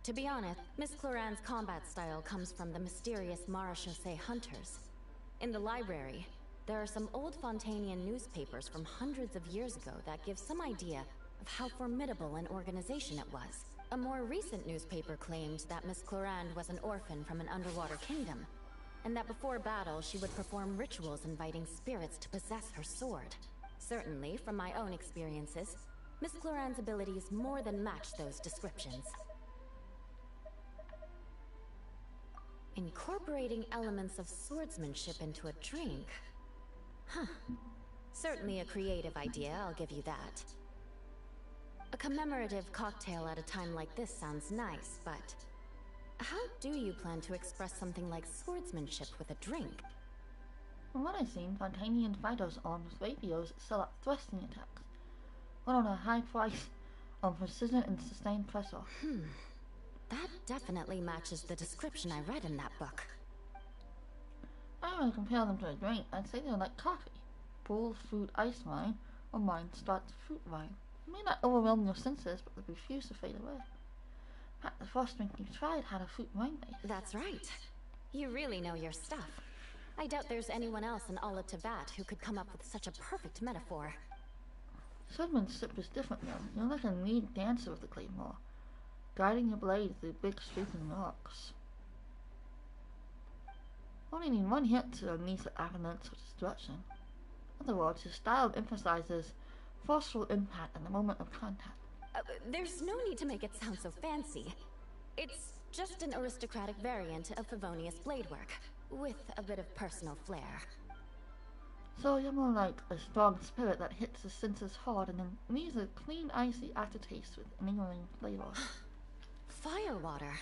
To be honest, Miss Cloran's combat style comes from the mysterious Marechaussee hunters. In the library, there are some old Fontanian newspapers from hundreds of years ago that give some idea of how formidable an organization it was. A more recent newspaper claimed that Miss Cloran was an orphan from an underwater kingdom, and that before battle she would perform rituals inviting spirits to possess her sword. Certainly, from my own experiences, Miss Cloran's abilities more than match those descriptions. Incorporating elements of swordsmanship into a drink? Huh. Certainly a creative idea, I'll give you that. A commemorative cocktail at a time like this sounds nice, but how do you plan to express something like swordsmanship with a drink? From what I've seen, Fontanian fighters armed with rapiers sell out thrusting attacks, run on a high price on precision and sustained pressure. That definitely matches the description I read in that book. I don't want to compare them to a drink. I'd say they're like coffee. Bold fruit ice wine, or mine starts fruit wine. It may not overwhelm your senses, but they refuse to fade away. In fact, the first drink you tried had a fruit wine base. That's right. You really know your stuff. I doubt there's anyone else in all of Teyvat who could come up with such a perfect metaphor. Swordsmanship is different though. You're like a lead dancer with the claymore, guiding your blade through big sweeping rocks. Only need one hit to unleash the avalanche of destruction. In other words, his style emphasizes forceful impact at the moment of contact. There's no need to make it sound so fancy. It's just an aristocratic variant of Favonius bladework, with a bit of personal flair. So you're more like a strong spirit that hits the senses hard and then leaves a clean, icy aftertaste with lingering flavor. Firewater.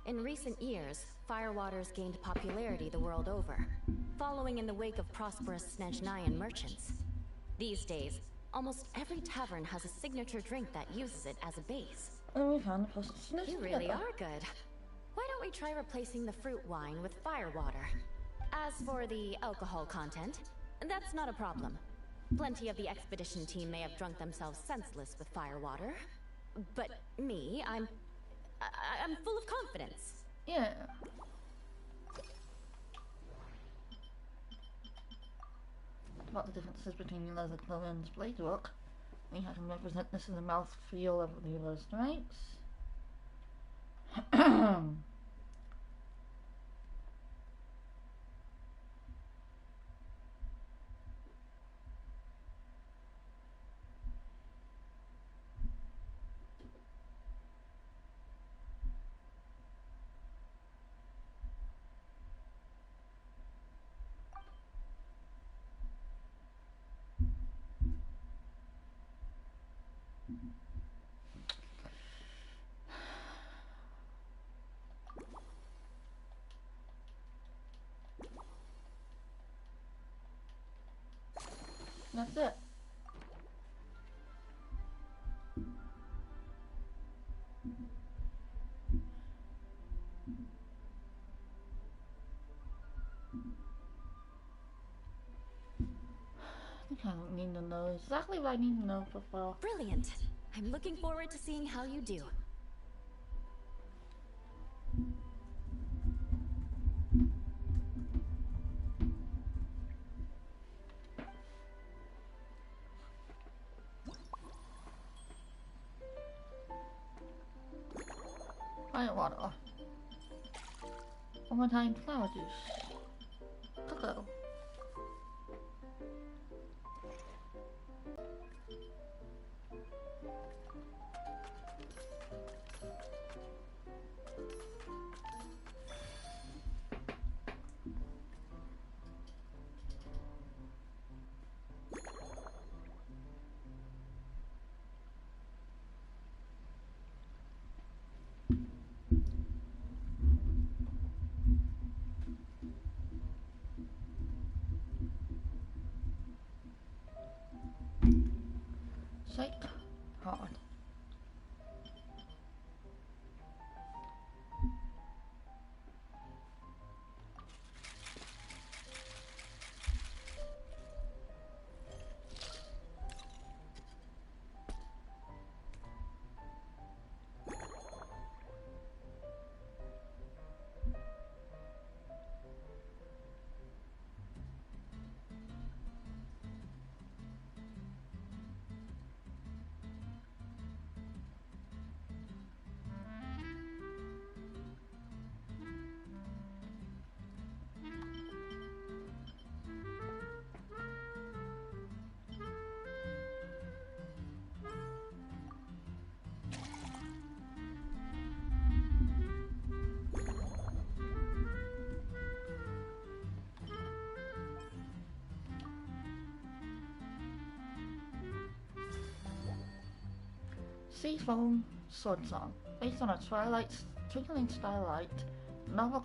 In recent years, firewaters gained popularity the world over, following in the wake of prosperous Snezhnayan merchants. These days, almost every tavern has a signature drink that uses it as a base. And we found the post Snezh. You really are good. Why don't we try replacing the fruit wine with firewater? As for the alcohol content, that's not a problem. Plenty of the expedition team may have drunk themselves senseless with firewater. But me, I'm full of confidence. Yeah. About the differences between Leather Cloran's blade work. We can represent this in the mouthfeel of Leela's strengths. That's it. I think I don't need to know exactly what I need to know for fall. Brilliant. I'm looking forward to seeing how you do. Firewater. One more time, flower juice. Cocoa. Shake hard. Seafoam Sword Song, based on a twinkling starlight novel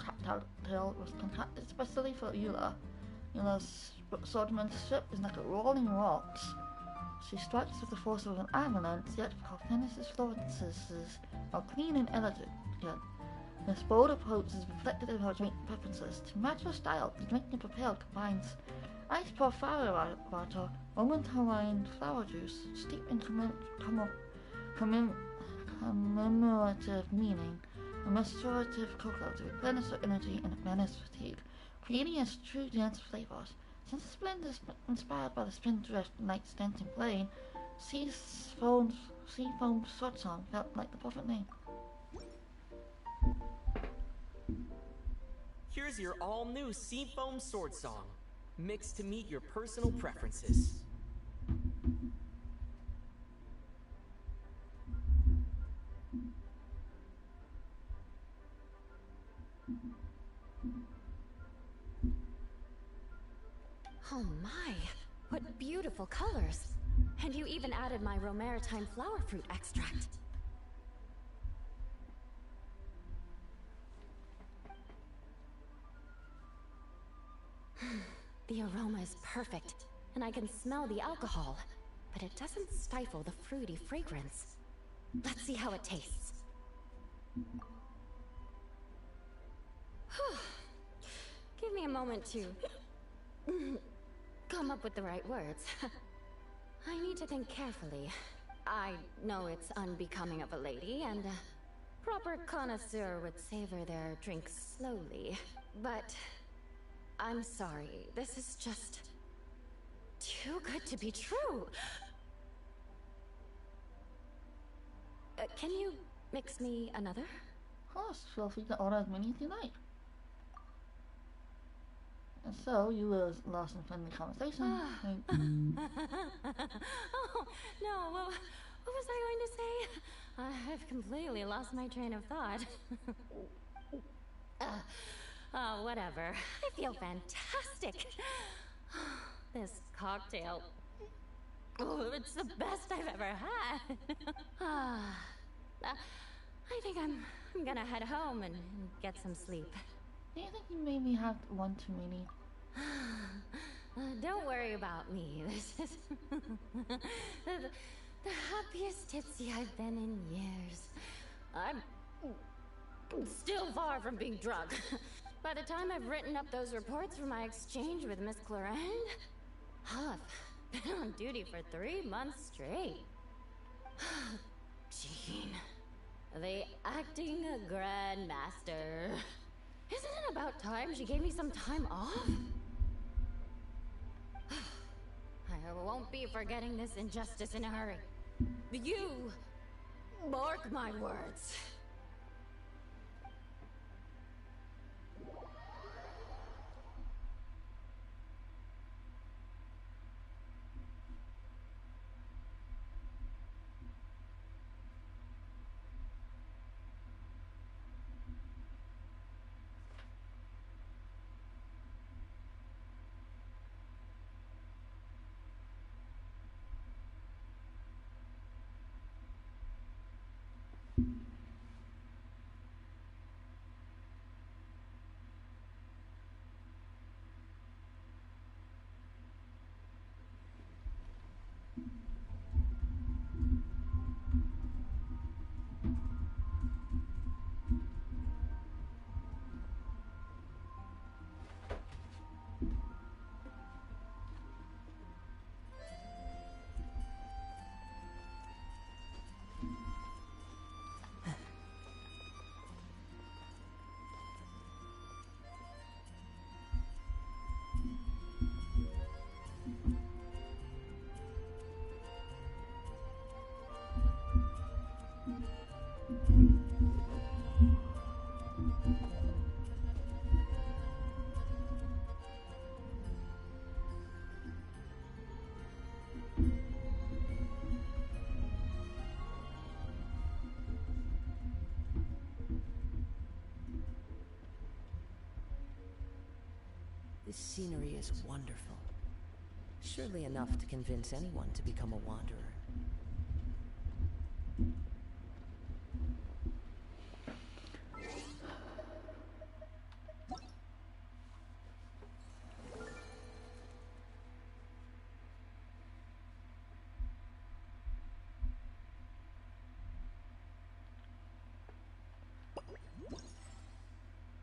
tale was concocted especially for Eula. Eula's swordsmanship is like a rolling rocks. She strikes with the force of an avalanche, yet Cornelius' Florence's are clean and elegant. This bold approach is reflected in her drink preferences. To match her style, the drink prepared combines ice pour flower water, almond Hawaiian flower juice, steeped in commemorative meaning, and restorative cocoa to replenish her energy and banish fatigue, creating a true dance flavors. Since this blend is inspired by the Spindrift Knight's dancing blade, Seafoam Sword Song felt like the perfect name. Here's your all-new Seafoam Sword Song, mixed to meet your personal preferences. Oh my, what beautiful colors. And you even added my romaritime flower fruit extract. The aroma is perfect, and I can smell the alcohol, but it doesn't stifle the fruity fragrance. Let's see how it tastes. Give me a moment to come up with the right words. I need to think carefully. I know it's unbecoming of a lady, and a proper connoisseur would savor their drinks slowly. But I'm sorry, this is just too good to be true. Can you mix me another? Of course, feel free to order as many as you like. And so, you were lost in friendly conversation. Oh, no, what was I going to say? I've completely lost my train of thought. Oh, whatever. I feel fantastic. This cocktail. Oh, it's the best I've ever had. I think I'm gonna head home and get some sleep. Do you think you maybe had one too many? Don't worry about me. This is the happiest tipsy I've been in years. I'm still far from being drunk. By the time I've written up those reports from my exchange with Miss Clorand, I'll have been on duty for 3 months straight. Jean, the acting grandmaster. Isn't it about time she gave me some time off? I won't be forgetting this injustice in a hurry. You mark my words. This scenery is wonderful. Surely enough to convince anyone to become a wanderer.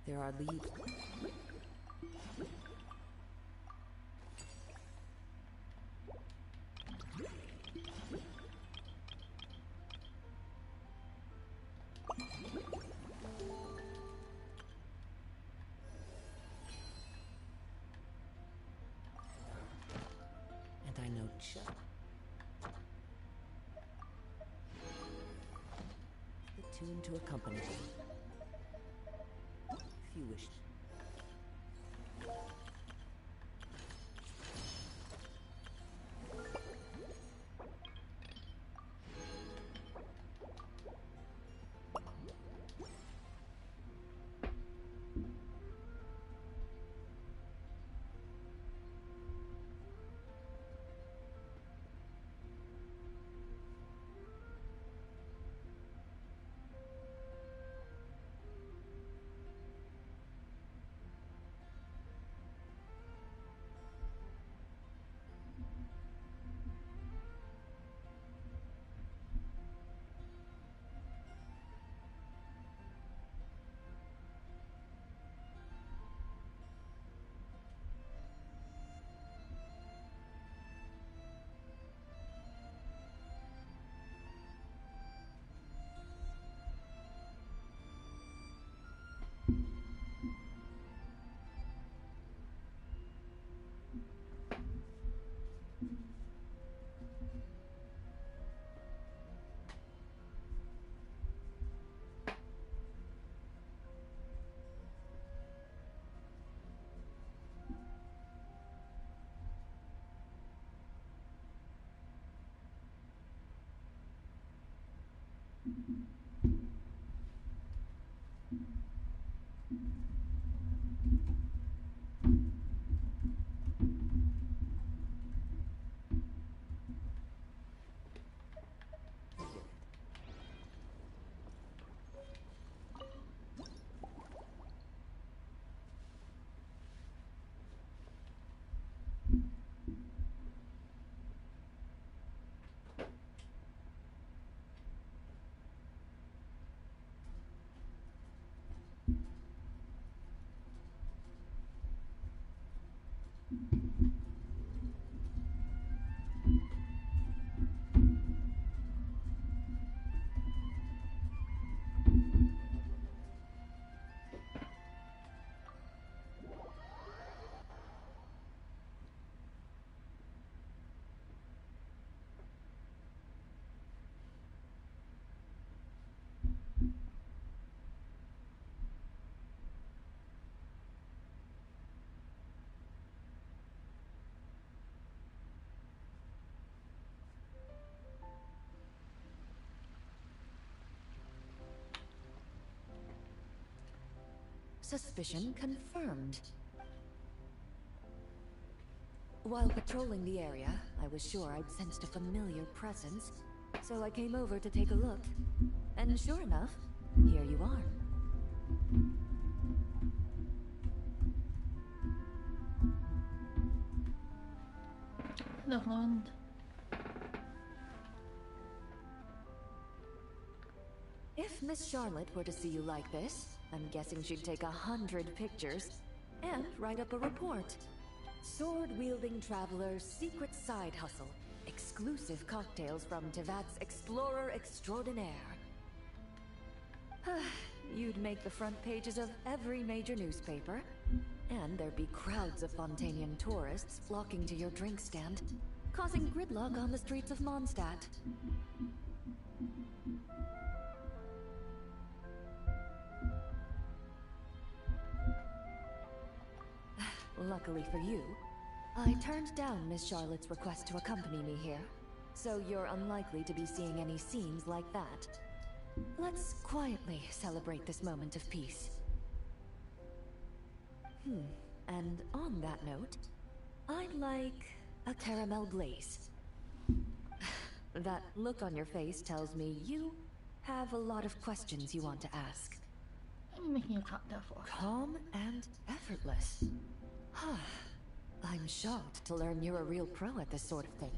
There are leads. And I know just the tune to accompany them. If you wish. Suspicion confirmed. While patrolling the area, I was sure I'd sensed a familiar presence, so I came over to take a look. And sure enough, here you are. Nederland. If Miss Charlotte were to see you like this, I'm guessing she'd take 100 pictures and write up a report. Sword-wielding traveler's secret side hustle. Exclusive cocktails from Tevat's Explorer Extraordinaire. You'd make the front pages of every major newspaper. And there'd be crowds of Fontanian tourists flocking to your drink stand, causing gridlock on the streets of Mondstadt. Luckily for you, I turned down Miss Charlotte's request to accompany me here, so you're unlikely to be seeing any scenes like that. Let's quietly celebrate this moment of peace. And on that note, I'd like a caramel glaze. That look on your face tells me you have a lot of questions you want to ask. I'm making a cocktail for. Calm and effortless. I'm shocked to learn you're a real pro at this sort of thing.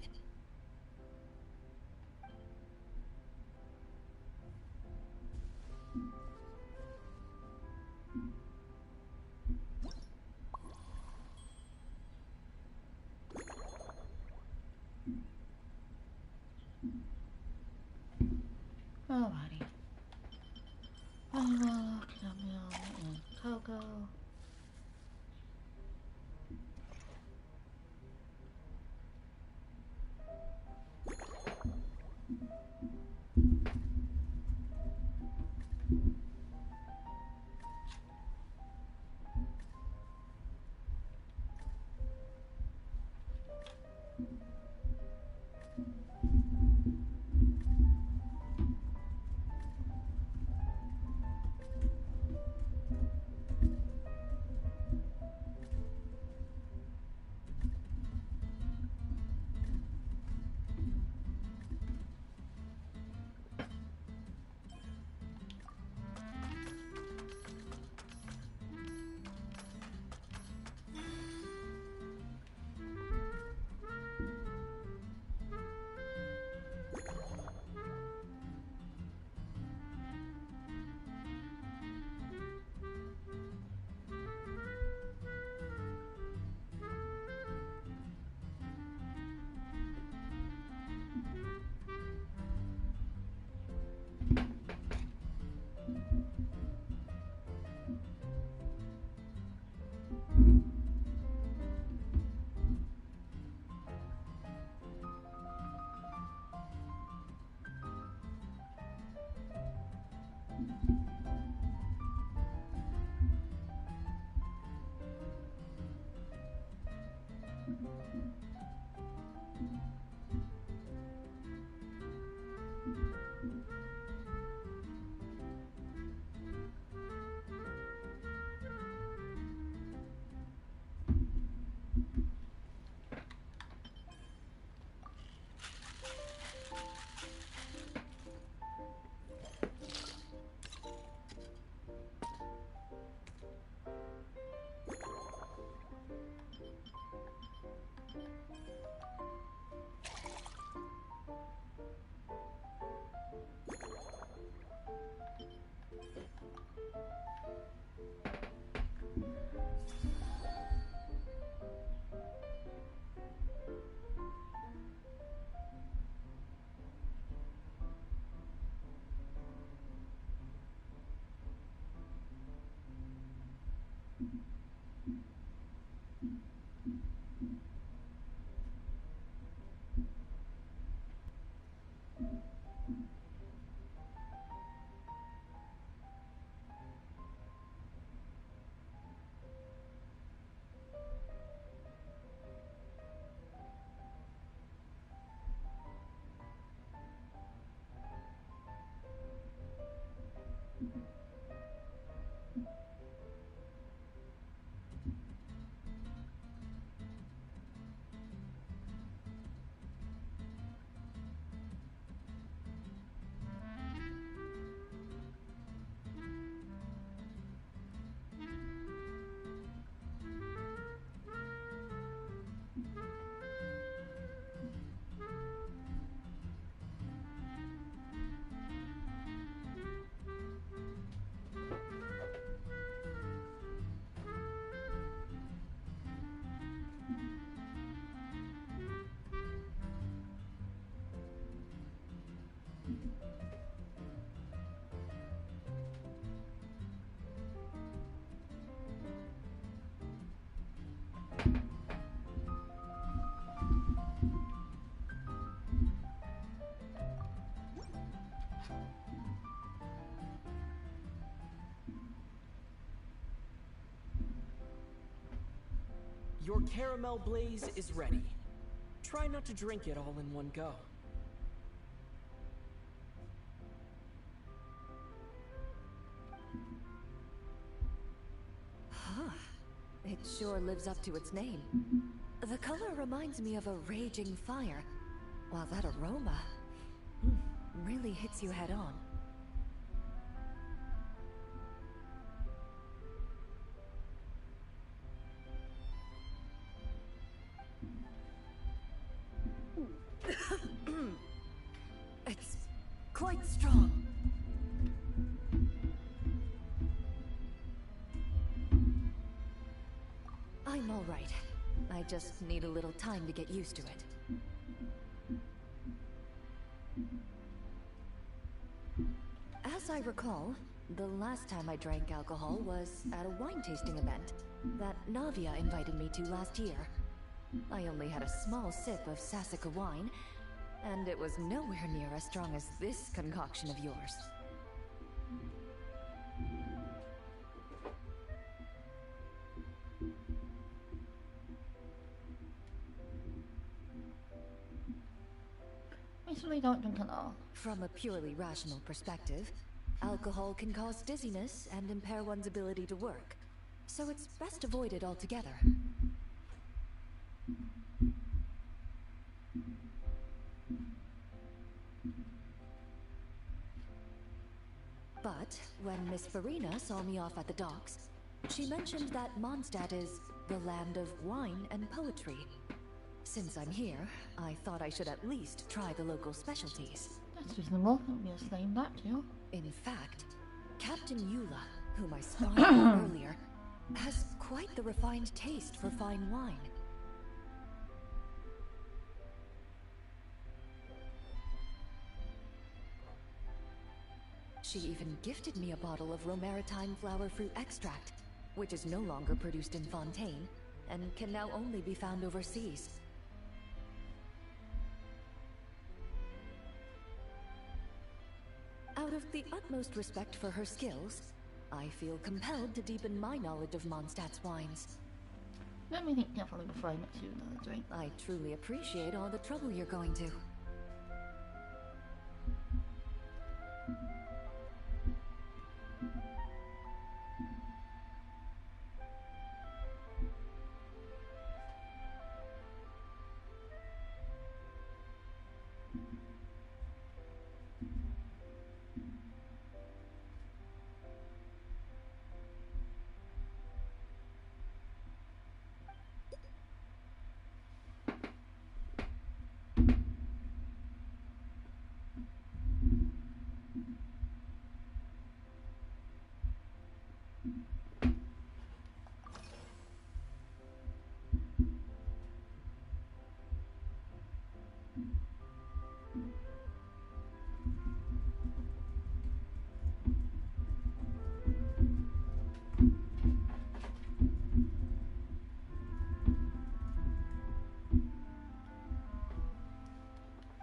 Your caramel blaze is ready. Try not to drink it all in one go. Huh. It sure lives up to its name. The color reminds me of a raging fire, while that aroma really hits you head on. It's quite strong. I'm all right. I just need a little time to get used to it. As I recall, the last time I drank alcohol was at a wine tasting event that Navia invited me to last year. I only had a small sip of Sassica wine, and it was nowhere near as strong as this concoction of yours. I usually don't drink at all. From a purely rational perspective, alcohol can cause dizziness and impair one's ability to work, so it's best avoided altogether. But when Miss Farina saw me off at the docks, she mentioned that Mondstadt is the land of wine and poetry. Since I'm here, I thought I should at least try the local specialties. That's reasonable. We'll name that too. In fact, Captain Eula, whom I sparred with earlier, has quite the refined taste for fine wine. She even gifted me a bottle of Romaritime flower fruit extract, which is no longer produced in Fontaine, and can now only be found overseas. Out of the utmost respect for her skills, I feel compelled to deepen my knowledge of Mondstadt's wines. Let me think carefully before I mix you another drink. I truly appreciate all the trouble you're going to.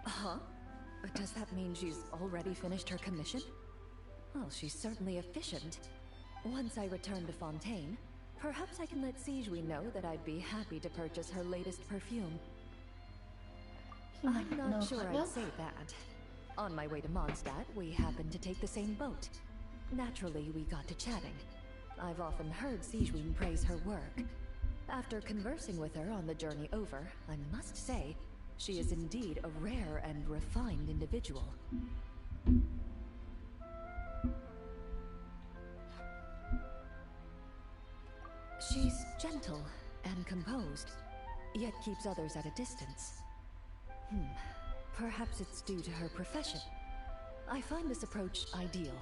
Huh? Does that mean she's already finished her commission? Well, she's certainly efficient. Once I return to Fontaine, perhaps I can let Sijui know that I'd be happy to purchase her latest perfume. I'm not sure I'd say that. On my way to Mondstadt, we happened to take the same boat. Naturally, we got to chatting. I've often heard Sijui praise her work. After conversing with her on the journey over, I must say, she is indeed a rare and refined individual. She's gentle and composed, yet keeps others at a distance. Perhaps it's due to her profession. I find this approach ideal.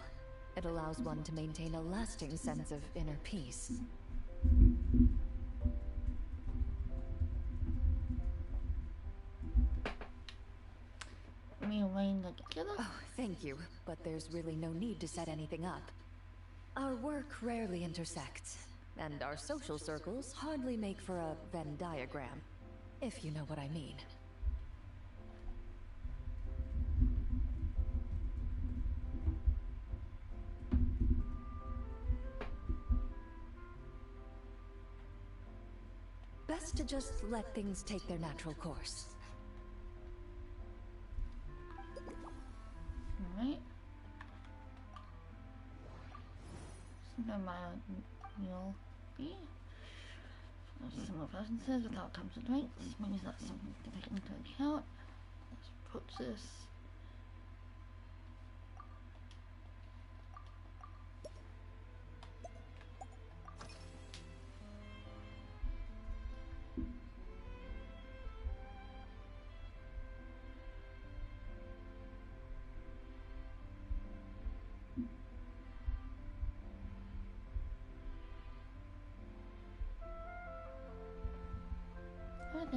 It allows one to maintain a lasting sense of inner peace. Oh, thank you, but there's really no need to set anything up. Our work rarely intersects, and our social circles hardly make for a Venn diagram, if you know what I mean. Best to just let things take their natural course. Alright. Something my meal be. Similar preferences without comes to drinks. Maybe that's something to take into account. Let's put this.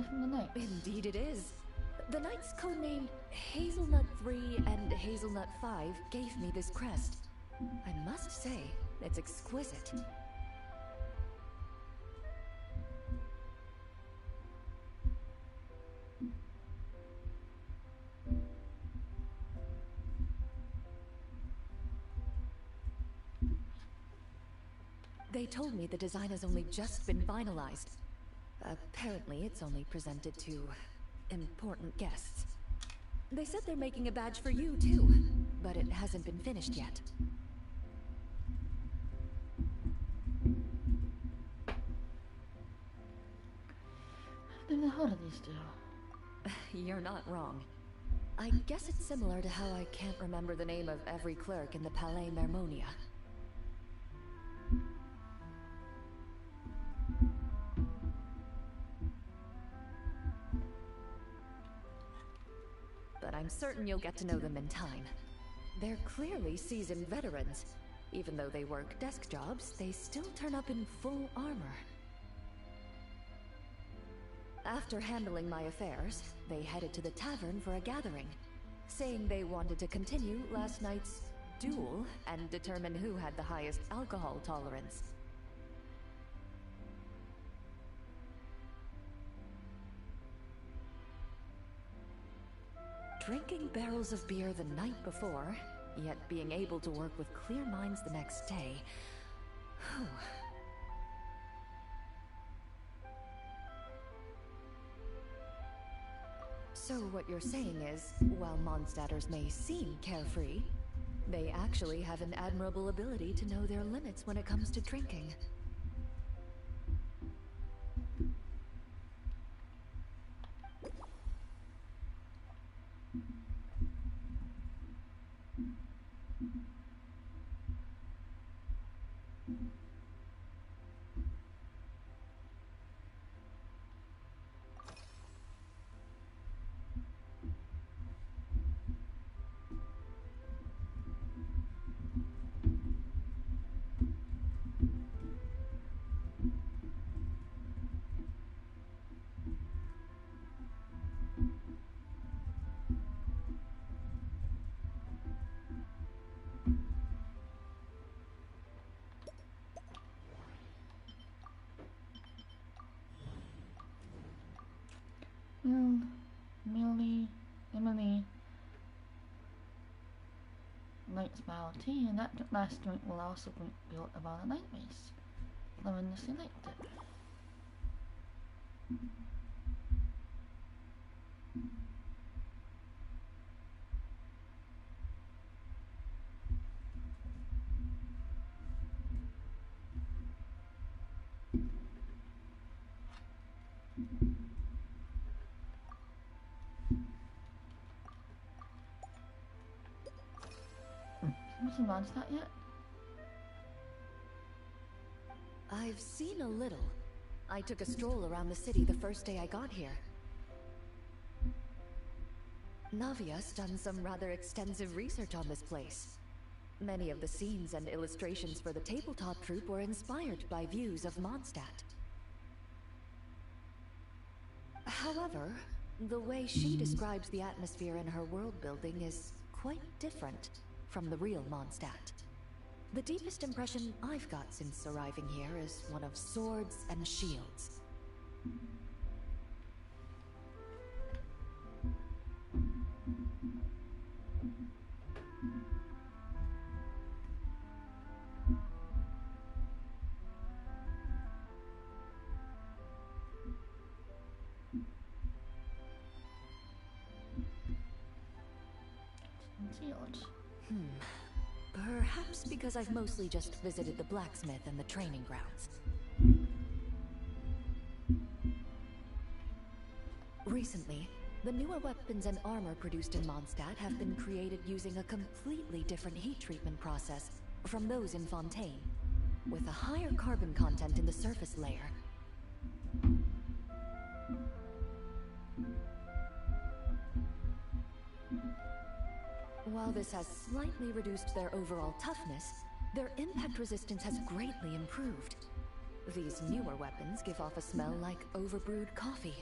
From the Knights. Indeed it is. The Knights codenamed Hazelnut 3 and Hazelnut 5 gave me this crest. I must say, it's exquisite. They told me the design has only just been finalized. Apparently, it's only presented to important guests. They said they're making a badge for you, too, but it hasn't been finished yet. I've never heard of these two. You're not wrong. I guess it's similar to how I can't remember the name of every clerk in the Palais Mermonia. But I'm certain you'll get to know them in time. They're clearly seasoned veterans. Even though they work desk jobs, they still turn up in full armor. After handling my affairs, they headed to the tavern for a gathering, saying they wanted to continue last night's duel and determine who had the highest alcohol tolerance. Drinking barrels of beer the night before, yet being able to work with clear minds the next day. So what you're saying is, while Mondstadters may seem carefree, they actually have an admirable ability to know their limits when it comes to drinking. Emily, Knight's Battle Tea, and that last drink will also be built about a night base. Tremendously liked it. Wasn't Mondstadt yet? I've seen a little. I took a stroll around the city the first day I got here. Navia's done some rather extensive research on this place. Many of the scenes and illustrations for the tabletop troupe were inspired by views of Mondstadt. However, the way she describes the atmosphere in her world building is quite different from the real Mondstadt. The deepest impression I've got since arriving here is one of swords and shields. Perhaps because I've mostly just visited the blacksmith and the training grounds. Recently, the newer weapons and armor produced in Mondstadt have been created using a completely different heat treatment process from those in Fontaine, with a higher carbon content in the surface layer. While this has slightly reduced their overall toughness, their impact resistance has greatly improved. These newer weapons give off a smell like overbrewed coffee.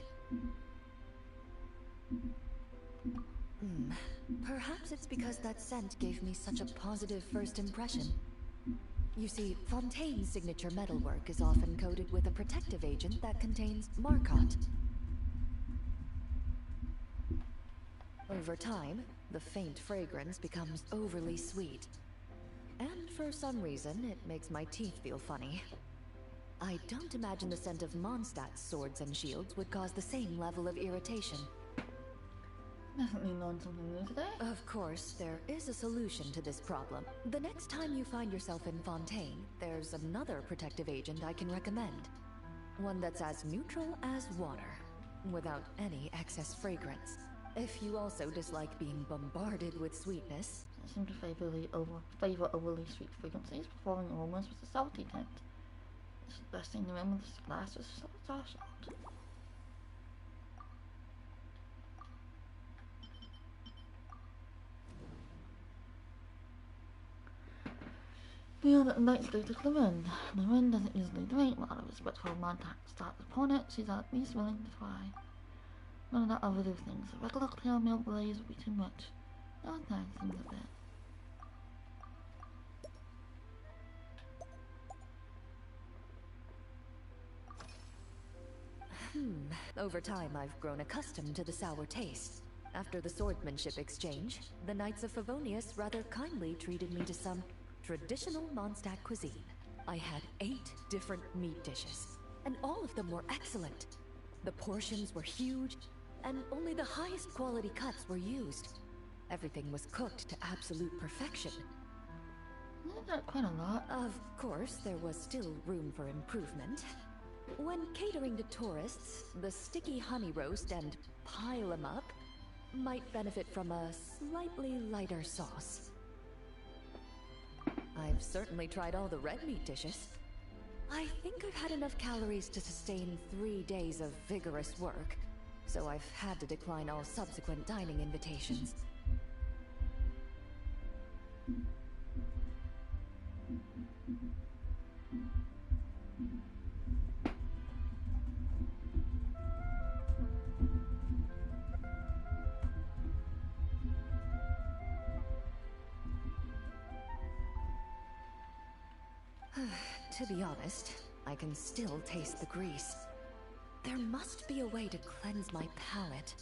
Perhaps it's because that scent gave me such a positive first impression. You see, Fontaine's signature metalwork is often coated with a protective agent that contains Marcotte. Over time, the faint fragrance becomes overly sweet. And for some reason, it makes my teeth feel funny. I don't imagine the scent of Mondstadt's swords and shields would cause the same level of irritation. Definitely learned something new today. Of course, there is a solution to this problem. The next time you find yourself in Fontaine, there's another protective agent I can recommend. One that's as neutral as water, without any excess fragrance. If you also dislike being bombarded with sweetness... I seem to favor overly sweet fragrances, performing aromas with a salty tint. It's the best thing to remember this glass is salt. Feel that the night's due to Clement. The wind doesn't usually drink a lot of his, but for Mondstadt upon it, she's at least willing to try. None of that other things. A regular clear milk blaze would be too much. I'll try things a bit. Over time, I've grown accustomed to the sour taste. After the swordsmanship exchange, the Knights of Favonius rather kindly treated me to some traditional Mondstadt cuisine. I had 8 different meat dishes, and all of them were excellent. The portions were huge, and only the highest quality cuts were used. Everything was cooked to absolute perfection. Isn't that quite a lot? Of course, there was still room for improvement. When catering to tourists, the sticky honey roast and pile 'em up might benefit from a slightly lighter sauce. I've certainly tried all the red meat dishes. I think I've had enough calories to sustain 3 days of vigorous work, so I've had to decline all subsequent dining invitations. To be honest, I can still taste the grease. There must be a way to cleanse my palate.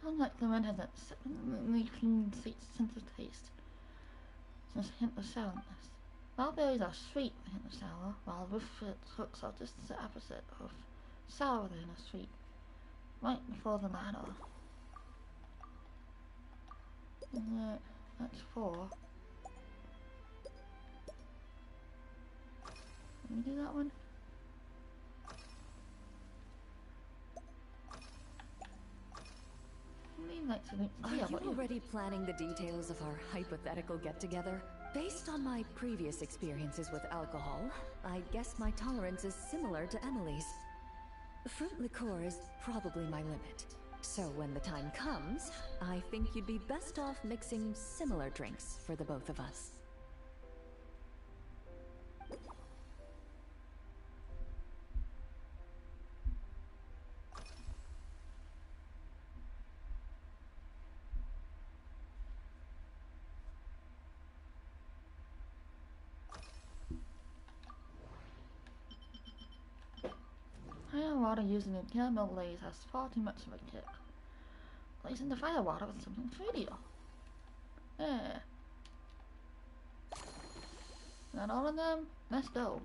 Unlike the one has that clean, sweet sense of taste. Just a hint of sourness. Mulberries are sweet with a hint of sour, while roofed hooks are just the opposite of sour with a hint of sweet. Right before the latter. That's 4. Let me do that one. Are you already planning the details of our hypothetical get-together? Based on my previous experiences with alcohol, I guess my tolerance is similar to Emily's. Fruit liqueur is probably my limit. So when the time comes, I think you'd be best off mixing similar drinks for the both of us. Water using a caramel glaze has far too much of a kick. Glazing the fire water with something fruitier. Yeah. Not all of them? Let's go.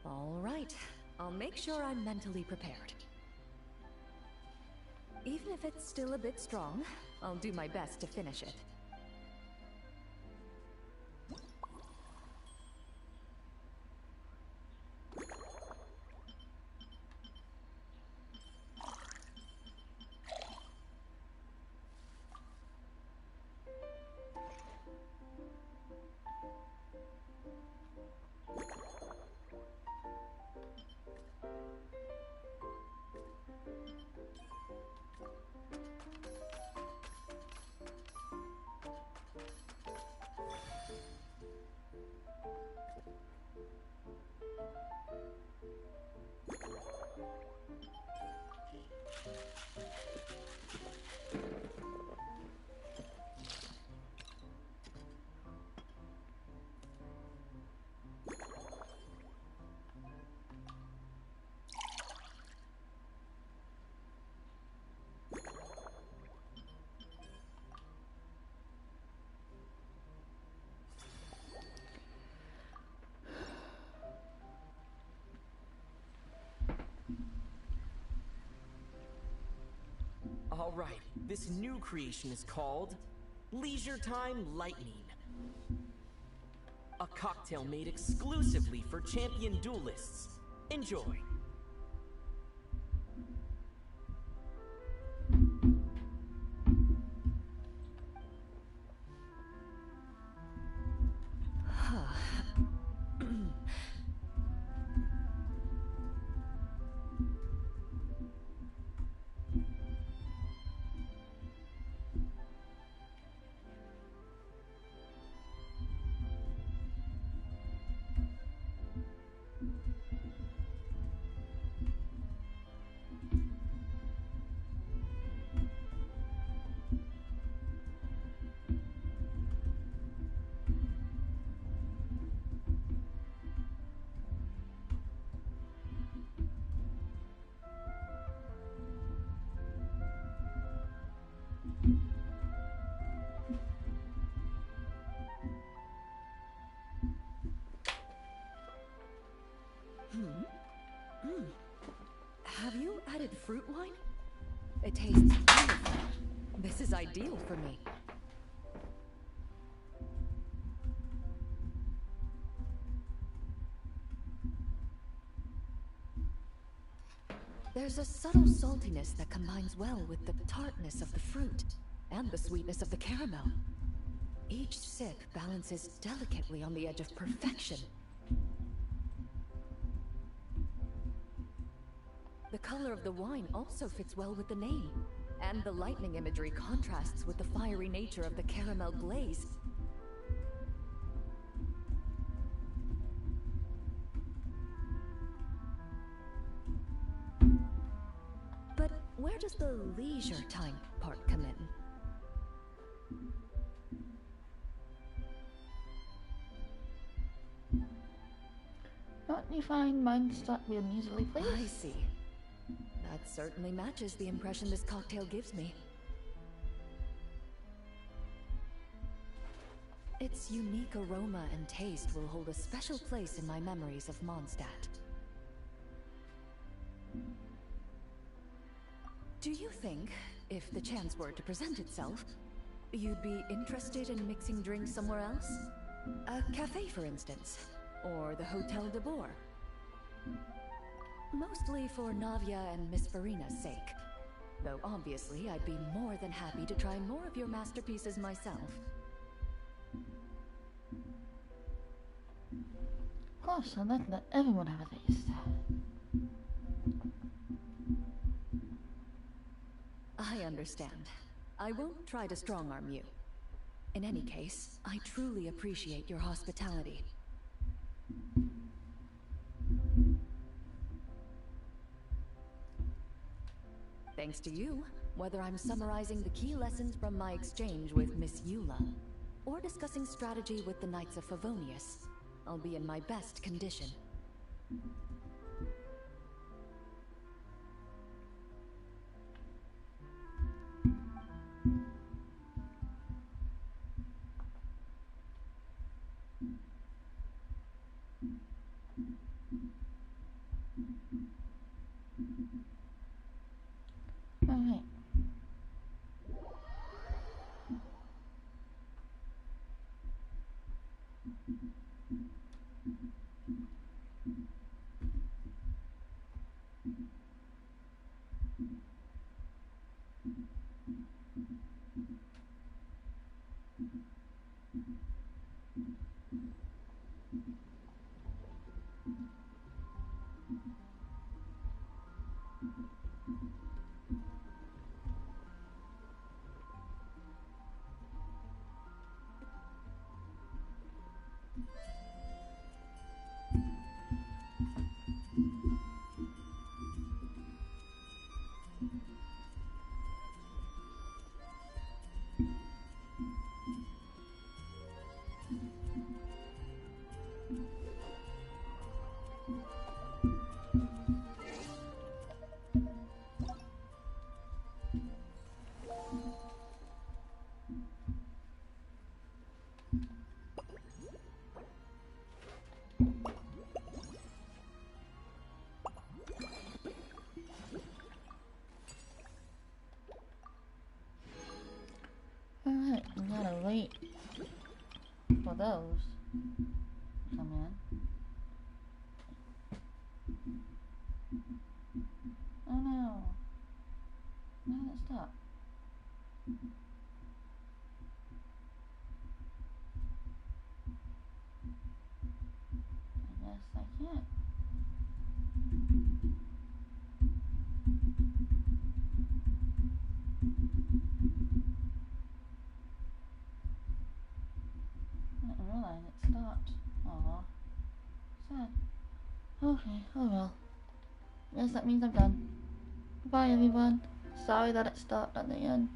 All right. I'll make sure I'm mentally prepared. Even if it's still a bit strong, I'll do my best to finish it. All right, this new creation is called Leisure Time Lightning. A cocktail made exclusively for champion duelists. Enjoy. fruit wine? It tastes wonderful. This is ideal for me. There's a subtle saltiness that combines well with the tartness of the fruit and the sweetness of the caramel. Each sip balances delicately on the edge of perfection. The color of the wine also fits well with the name, and the lightning imagery contrasts with the fiery nature of the caramel glaze. But where does the leisure time part come in? Don't you find mine start being easily pleased? I see. That certainly matches the impression this cocktail gives me. Its unique aroma and taste will hold a special place in my memories of Mondstadt. Do you think, if the chance were to present itself, you'd be interested in mixing drinks somewhere else? A cafe, for instance, or the Hotel de Boer? Mostly for Navia and Miss Farina's sake. Though obviously I'd be more than happy to try more of your masterpieces myself. Of course, I'd like to let everyone have a taste. I understand. I won't try to strong-arm you. In any case, I truly appreciate your hospitality. Thanks to you, whether I'm summarizing the key lessons from my exchange with Miss Eula, or discussing strategy with the Knights of Favonius, I'll be in my best condition. Alright. Alright, we gotta wait for those to come in. Oh no. Why did it stop? I guess I can't. I didn't realize it stopped. Aw. Sad. Okay, oh well. Guess that means I'm done. Goodbye everyone. Sorry that it stopped at the end.